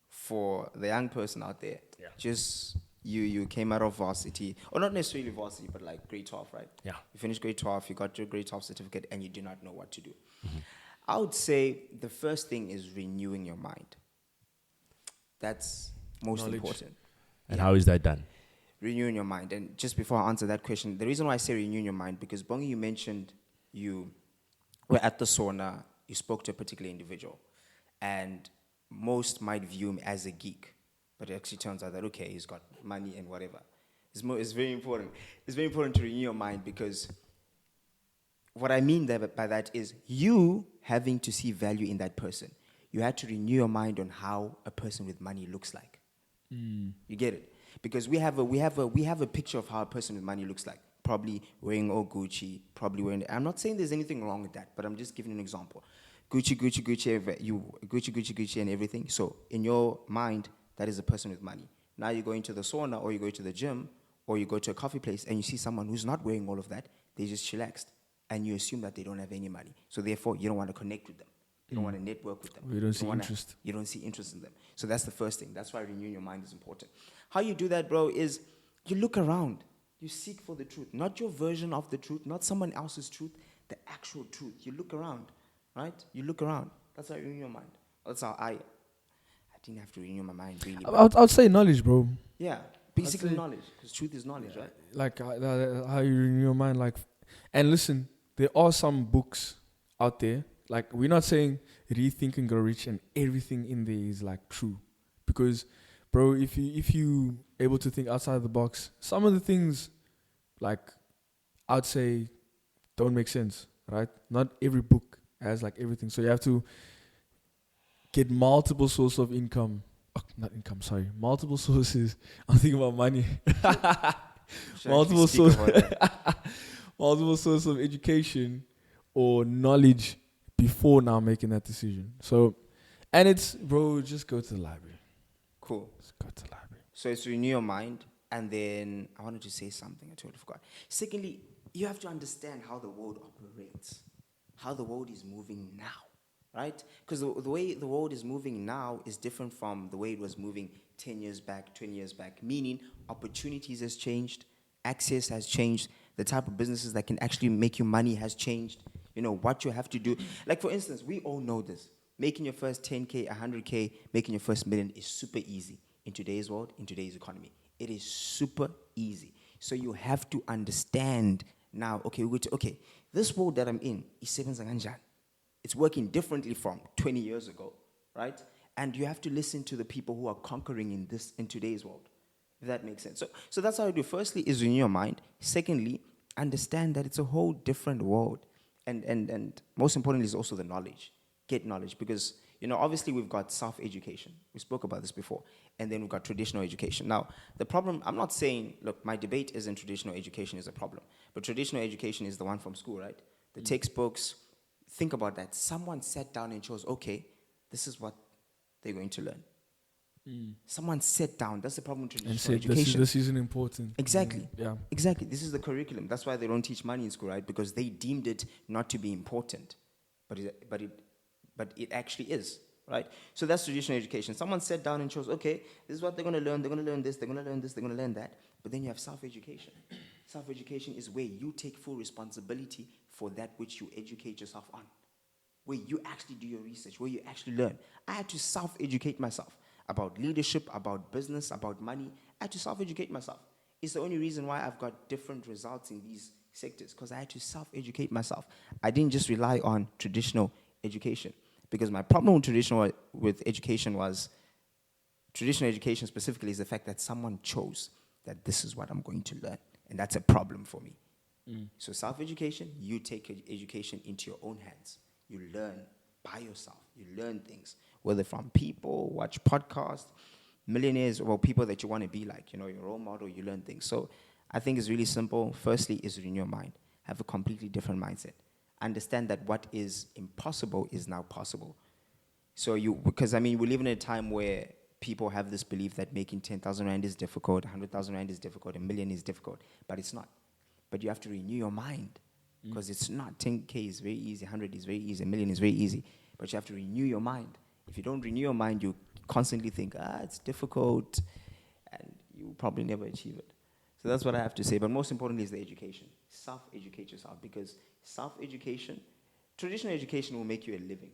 [SPEAKER 1] for the young person out there, just you came out of varsity, or not necessarily varsity, but like grade 12, right?
[SPEAKER 2] Yeah.
[SPEAKER 1] You finished grade 12, you got your grade 12 certificate, and you do not know what to do. I would say the first thing is renewing your mind. That's most
[SPEAKER 3] Knowledge.
[SPEAKER 1] important.
[SPEAKER 2] And how is that done?
[SPEAKER 1] Renewing your mind. And just before I answer that question, the reason why I say renewing your mind, because Bongi, you mentioned you were at the sauna, you spoke to a particular individual, and most might view him as a geek, but it actually turns out that, okay, he's got money and whatever. It's very important. It's very important to renew your mind, because what I mean by that is you having to see value in that person. You had to renew your mind on how a person with money looks like. You get it? Because we have a picture of how a person with money looks like. Probably wearing all Gucci, probably wearing. I'm not saying there's anything wrong with that, but I'm just giving an example. Gucci, and everything. So in your mind, that is a person with money. Now you go into the sauna, or you go to the gym, or you go to a coffee place, and you see someone who's not wearing all of that. They're just chillaxed, and you assume that they don't have any money. So therefore, you don't want to connect with them. You don't want to network with them.
[SPEAKER 3] You don't see interest.
[SPEAKER 1] You don't see interest in them. So that's the first thing. That's why renewing your mind is important. How you do that, bro, is you look around. You seek for the truth. Not your version of the truth, not someone else's truth, the actual truth. You look around, right? You look around. That's how you renew your mind. That's how I didn't have to renew my mind, really.
[SPEAKER 3] I'd say knowledge, bro.
[SPEAKER 1] Yeah, basically
[SPEAKER 3] say-
[SPEAKER 1] knowledge. Because truth is knowledge, right?
[SPEAKER 3] Like how you renew your mind. Like, and listen, there are some books out there. Like, we're not saying Rethink and Grow Rich and everything in there is like true, because, bro, if you able to think outside the box, some of the things, like, I'd say, don't make sense, right? Not every book has like everything, so you have to get multiple sources of income. Multiple sources. I'm thinking about money. multiple sources. Multiple sources of education or knowledge before now making that decision. So, and it's, bro, just go to the library.
[SPEAKER 1] Cool.
[SPEAKER 3] Just go to the library.
[SPEAKER 1] So it's renew your mind, and then I wanted to say something, I totally forgot. Secondly, you have to understand how the world operates, how the world is moving now, right? Because the way the world is moving now is different from the way it was moving 10 years back, 20 years back, meaning opportunities has changed, access has changed, the type of businesses that can actually make you money has changed. You know, what you have to do. Like, for instance, we all know this. Making your first 10K, 100K, making your first million is super easy in today's world, in today's economy. It is super easy. So you have to understand now, okay, this world that I'm in is sebenza kanjani. It's working differently from 20 years ago, right? And you have to listen to the people who are conquering in today's world, if that makes sense. So that's how I do. Firstly, is renew your mind. Secondly, understand that it's a whole different world. And most importantly is also the knowledge. Get knowledge, because, you know, obviously we've got self-education. We spoke about this before. And then we've got traditional education. Now, the problem, I'm not saying, look, my debate isn't traditional education is a problem. But traditional education is the one from school, right? The textbooks, think about that. Someone sat down and chose, okay, this is what they're going to learn. Someone sat down. That's the problem with
[SPEAKER 3] And
[SPEAKER 1] traditional
[SPEAKER 3] said
[SPEAKER 1] education.
[SPEAKER 3] this isn't important.
[SPEAKER 1] Exactly.
[SPEAKER 3] Yeah.
[SPEAKER 1] Exactly. This is the curriculum. That's why they don't teach money in school, right? Because they deemed it not to be important. But it actually is, right? So that's traditional education. Someone sat down and chose, okay, this is what they're going to learn. They're going to learn this. They're going to learn this. They're going to learn that. But then you have self-education. Self-education is where you take full responsibility for that which you educate yourself on, where you actually do your research, where you actually learn. I had to self-educate myself about leadership, about business, about money. I had to self-educate myself. It's the only reason why I've got different results in these sectors, because I had to self-educate myself. I didn't just rely on traditional education, because my problem with traditional education specifically is the fact that someone chose that this is what I'm going to learn, and that's a problem for me. So self-education, you take education into your own hands. You learn by yourself. You learn things. whether from people, watch podcasts, millionaires, or people that you want to be like, your role model, you learn things. So I think it's really simple. Firstly, is renew your mind. Have a completely different mindset. Understand that what is impossible is now possible. So because we live in a time where people have this belief that making 10,000 Rand is difficult, 100,000 Rand is difficult, a million is difficult, but it's not. But you have to renew your mind, because it's not. 10K is very easy, 100 is very easy, a million is very easy, but you have to renew your mind. If you don't renew your mind, you constantly think, it's difficult, and you probably never achieve it. So that's what I have to say. But most importantly is the education. Self-educate yourself, because self-education, traditional education will make you a living,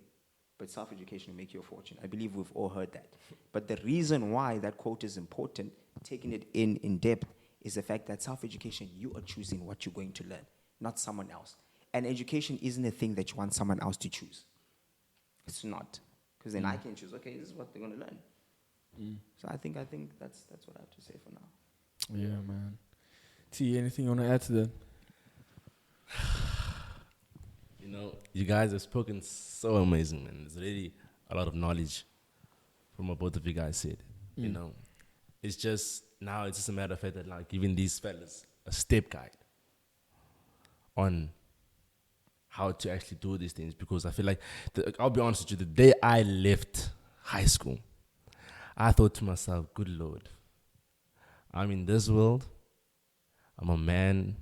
[SPEAKER 1] but self-education will make you a fortune. I believe we've all heard that. But the reason why that quote is important, taking it in depth, is the fact that self-education, you are choosing what you're going to learn, not someone else. And education isn't a thing that you want someone else to choose. It's not. Because then I can choose, okay, this is what they're going to learn. So I think that's what I have to say for now.
[SPEAKER 3] Yeah, man. T, anything you want to add to that?
[SPEAKER 2] You guys have spoken so amazing, man. There's really a lot of knowledge from what both of you guys said. It's just a matter of fact that like giving these fellas a step guide on how to actually do these things, because I feel like, I'll be honest with you, the day I left high school, I thought to myself, good Lord, I'm in this world, I'm a man,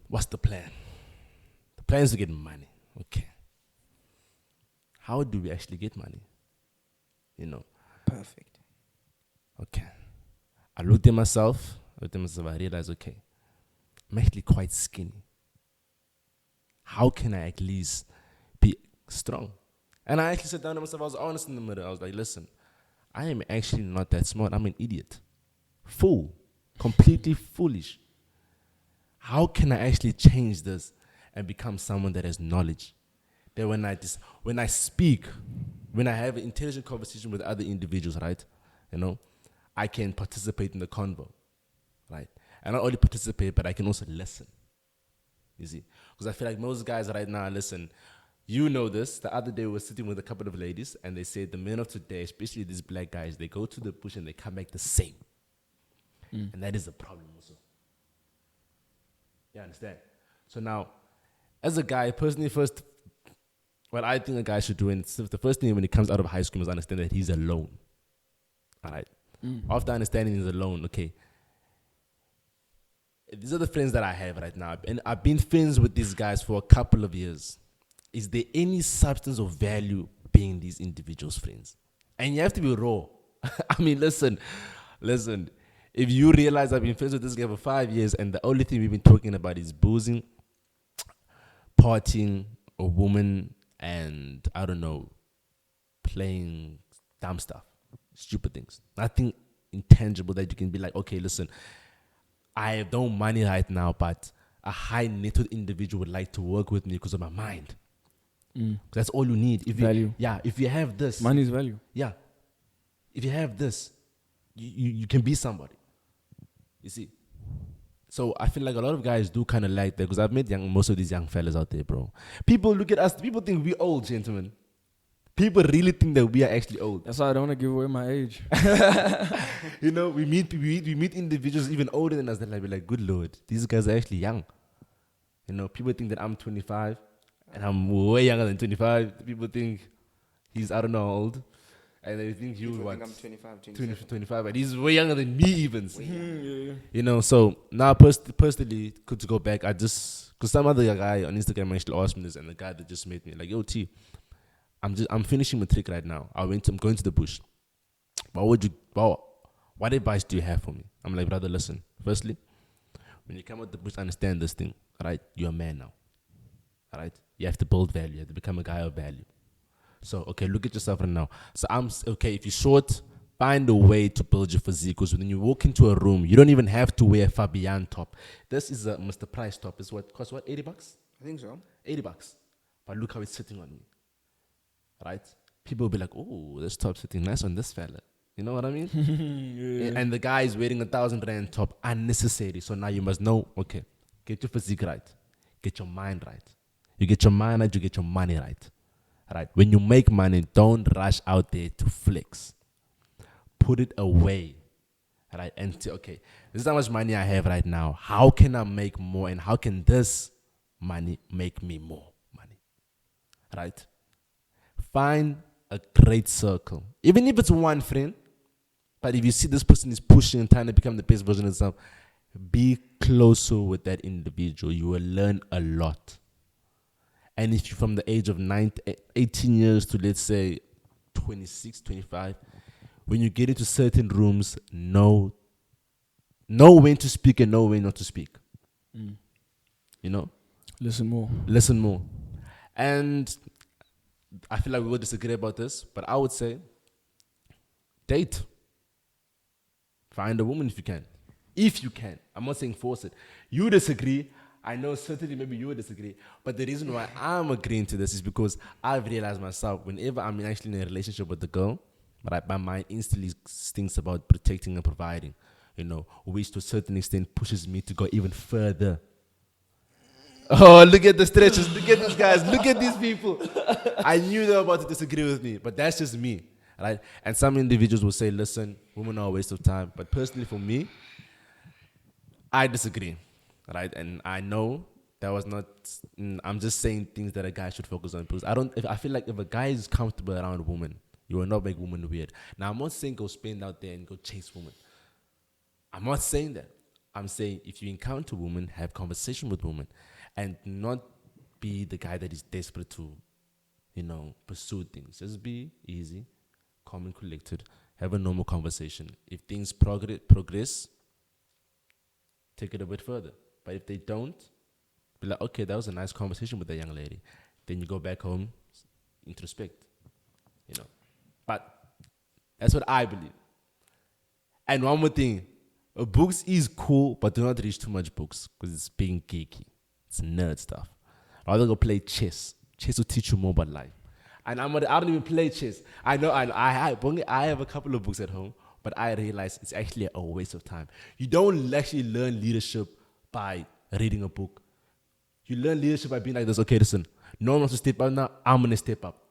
[SPEAKER 2] what's the plan? The plan is to get money, okay. How do we actually get money?
[SPEAKER 1] Perfect.
[SPEAKER 2] Okay. I looked at myself, I realized, okay, I'm actually quite skinny. How can I at least be strong? And I actually sat down to myself, I was honest in the middle. I was like, listen, I am actually not that smart. I'm an idiot. Fool. Completely foolish. How can I actually change this and become someone that has knowledge? That when I speak, when I have an intelligent conversation with other individuals, right? I can participate in the convo, right? And not only participate, but I can also listen. You see? Because I feel like most guys right now, listen, this. The other day we were sitting with a couple of ladies, and they said the men of today, especially these black guys, they go to the bush and they come back the same. And that is a problem also. You understand? So now, as a guy, personally, what I think a guy should do, and the first thing when he comes out of high school is understand that he's alone. All right? After understanding he's alone, okay, these are the friends that I have right now, and I've been friends with these guys for a couple of years. Is there any substance of value being these individuals' friends? And you have to be raw. Listen. If you realize I've been friends with this guy for 5 years, and the only thing we've been talking about is boozing, partying, a woman, and I don't know, playing dumb stuff, stupid things. Nothing intangible that you can be like, okay, listen, I have no money right now, but a high net worth individual would like to work with me because of my mind. That's all you need.
[SPEAKER 3] Value.
[SPEAKER 2] If you have this.
[SPEAKER 3] Money is value.
[SPEAKER 2] Yeah. If you have this, you can be somebody. You see? So I feel like a lot of guys do kind of like that, because I've met most of these young fellas out there, bro. People look at us, people think we're old, gentlemen. People really think that we are actually old.
[SPEAKER 3] That's why I don't want to give away my age.
[SPEAKER 2] We meet individuals even older than us that be like, good Lord, these guys are actually young. People think that I'm 25 and I'm way younger than 25. People think he's, I don't know, old. And they think you what?
[SPEAKER 1] I'm 25,
[SPEAKER 2] but he's way younger than me even. So now personally, good to go back. Because some other guy on Instagram actually asked me this, and the guy that just made me like, yo, T, I'm finishing my trick right now. I'm going to the bush. What advice do you have for me? I'm like, brother, listen. Firstly, when you come out the bush, understand this thing, all right? You're a man now, all right? You have to build value. You have to become a guy of value. So, okay, look at yourself right now. So if you're short, find a way to build your physique. Because when you walk into a room, you don't even have to wear a Fabian top. This is a Mr. Price top. It's cost what, $80?
[SPEAKER 1] I think so.
[SPEAKER 2] $80. But look how it's sitting on me. Right? People will be like, oh, this top sitting nice on this fella. You know what I mean? Yeah. And the guy is wearing 1,000 Rand top, unnecessary. So now you must know, okay, get your physique right. Get your mind right. You get your mind right, you get your money right. Right? When you make money, don't rush out there to flex. Put it away. Right? And say, okay, this is how much money I have right now. How can I make more? And how can this money make me more money? Right? Find a great circle. Even if it's one friend, but if you see this person is pushing and trying to become the best version of themselves, be closer with that individual. You will learn a lot. And if you're from the age of 18 years to, let's say, 26, 25, when you get into certain rooms, know when to speak and know when not to speak. You know?
[SPEAKER 3] Listen more.
[SPEAKER 2] And I feel like we will disagree about this, but I would say date. Find a woman if you can. If you can. I'm not saying force it. You disagree. I know certainly maybe you would disagree. But the reason why I'm agreeing to this is because I've realized myself, whenever I'm actually in a relationship with a girl, but my mind instantly thinks about protecting and providing, which to a certain extent pushes me to go even further. Oh, look at the stretches. Look at these guys. Look at these people. I knew they were about to disagree with me, but that's just me. Right? And some individuals will say, listen, women are a waste of time. But personally for me, I disagree. Right? And I know that was not, I'm just saying things that a guy should focus on. Because I feel like if a guy is comfortable around a woman, you will not make women weird. Now, I'm not saying go spend out there and go chase women. I'm not saying that. I'm saying if you encounter women, have conversation with women. And not be the guy that is desperate to, pursue things. Just be easy, calm and collected. Have a normal conversation. If things progress, take it a bit further. But if they don't, be like, okay, that was a nice conversation with that young lady. Then you go back home, introspect. But that's what I believe. And one more thing. Books is cool, but do not read too much books because it's being geeky. It's nerd stuff. I'd rather go play chess. Chess will teach you more about life. And I don't even play chess. I know I have a couple of books at home, but I realize it's actually a waste of time. You don't actually learn leadership by reading a book. You learn leadership by being like this. Okay, listen, no one wants to step up now. I'm going to step up.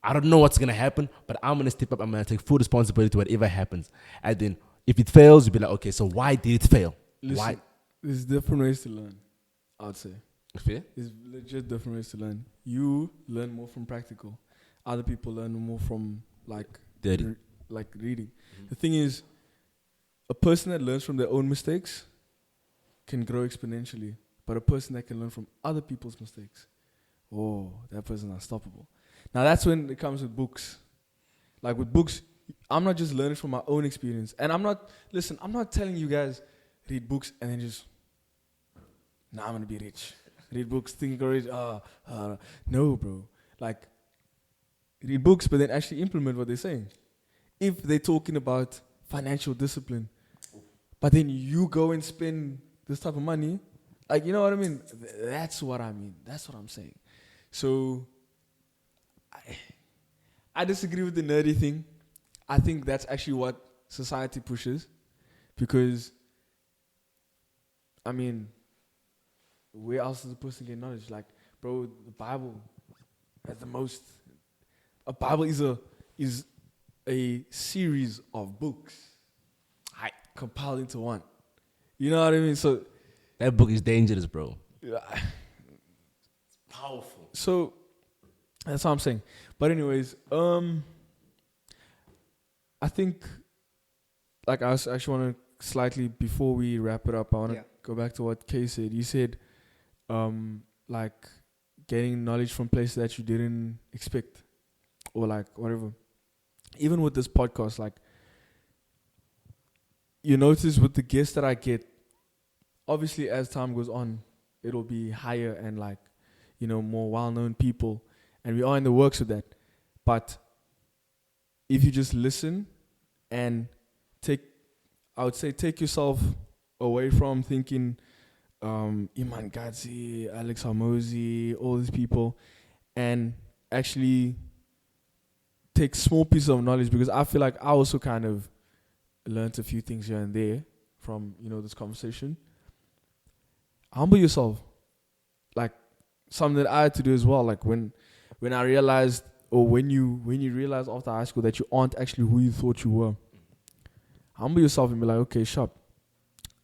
[SPEAKER 2] I don't know what's going to happen, but I'm going to step up. I'm going to take full responsibility to whatever happens. And then if it fails, you'll be like, okay, so why did it fail?
[SPEAKER 3] Listen,
[SPEAKER 2] why?
[SPEAKER 3] There's different ways to learn, I would say.
[SPEAKER 2] Fair?
[SPEAKER 3] There's legit different ways to learn. You learn more from practical. Other people learn more from reading. Mm-hmm. The thing is, a person that learns from their own mistakes can grow exponentially. But a person that can learn from other people's mistakes, that person is unstoppable. Now that's when it comes with books. Like with books, I'm not just learning from my own experience. And I'm not telling you guys, read books and then just, I'm going to be rich. Read books, think you're rich. No, bro. Like, read books, but then actually implement what they're saying. If they're talking about financial discipline, but then you go and spend this type of money, like, you know what I mean? That's what I mean. That's what I'm saying. So, I disagree with the nerdy thing. I think that's actually what society pushes. Because, where else does a person get knowledge? Like, bro, the Bible has the most. A Bible is a series of books compiled into one. You know what I mean? So
[SPEAKER 2] that book is dangerous, bro.
[SPEAKER 3] Yeah.
[SPEAKER 2] It's powerful.
[SPEAKER 3] So that's what I'm saying. But anyways, I think, I actually want to slightly, before we wrap it up, I want to go back to what Kay said. He said, getting knowledge from places that you didn't expect, or whatever. Even with this podcast, you notice with the guests that I get, obviously as time goes on, it'll be higher and more well-known people, and we are in the works with that. But if you just listen and take yourself away from thinking Iman Gadzi, Alex Hamosi, all these people, and actually take small pieces of knowledge, because I feel like I also kind of learned a few things here and there from this conversation. Humble yourself. something that I had to do as well. Like when I realized, or when you realize after high school that you aren't actually who you thought you were, humble yourself and be like, okay, sharp,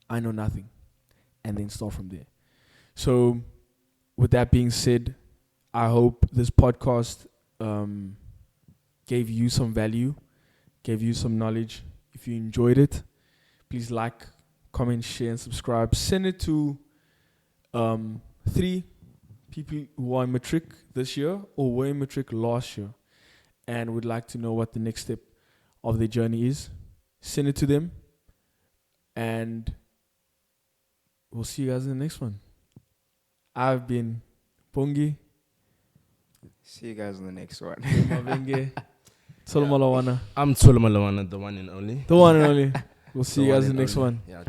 [SPEAKER 3] I know nothing, and then start from there. So, with that being said, I hope this podcast gave you some value, gave you some knowledge. If you enjoyed it, please like, comment, share, and subscribe. Send it to 3 people who are in matric this year or were in matric last year and would like to know what the next step of their journey is. Send it to them, and we'll see you guys in the next one. I've been Pongi,
[SPEAKER 1] See you guys in the next one.
[SPEAKER 3] Mavenge, Solomalawana,
[SPEAKER 2] I'm Tolo Malawana, the one and only.
[SPEAKER 3] the one and only. We'll see
[SPEAKER 2] The
[SPEAKER 3] you
[SPEAKER 2] one
[SPEAKER 3] guys in
[SPEAKER 2] and
[SPEAKER 3] the next
[SPEAKER 2] only.
[SPEAKER 3] one.
[SPEAKER 2] Yeah.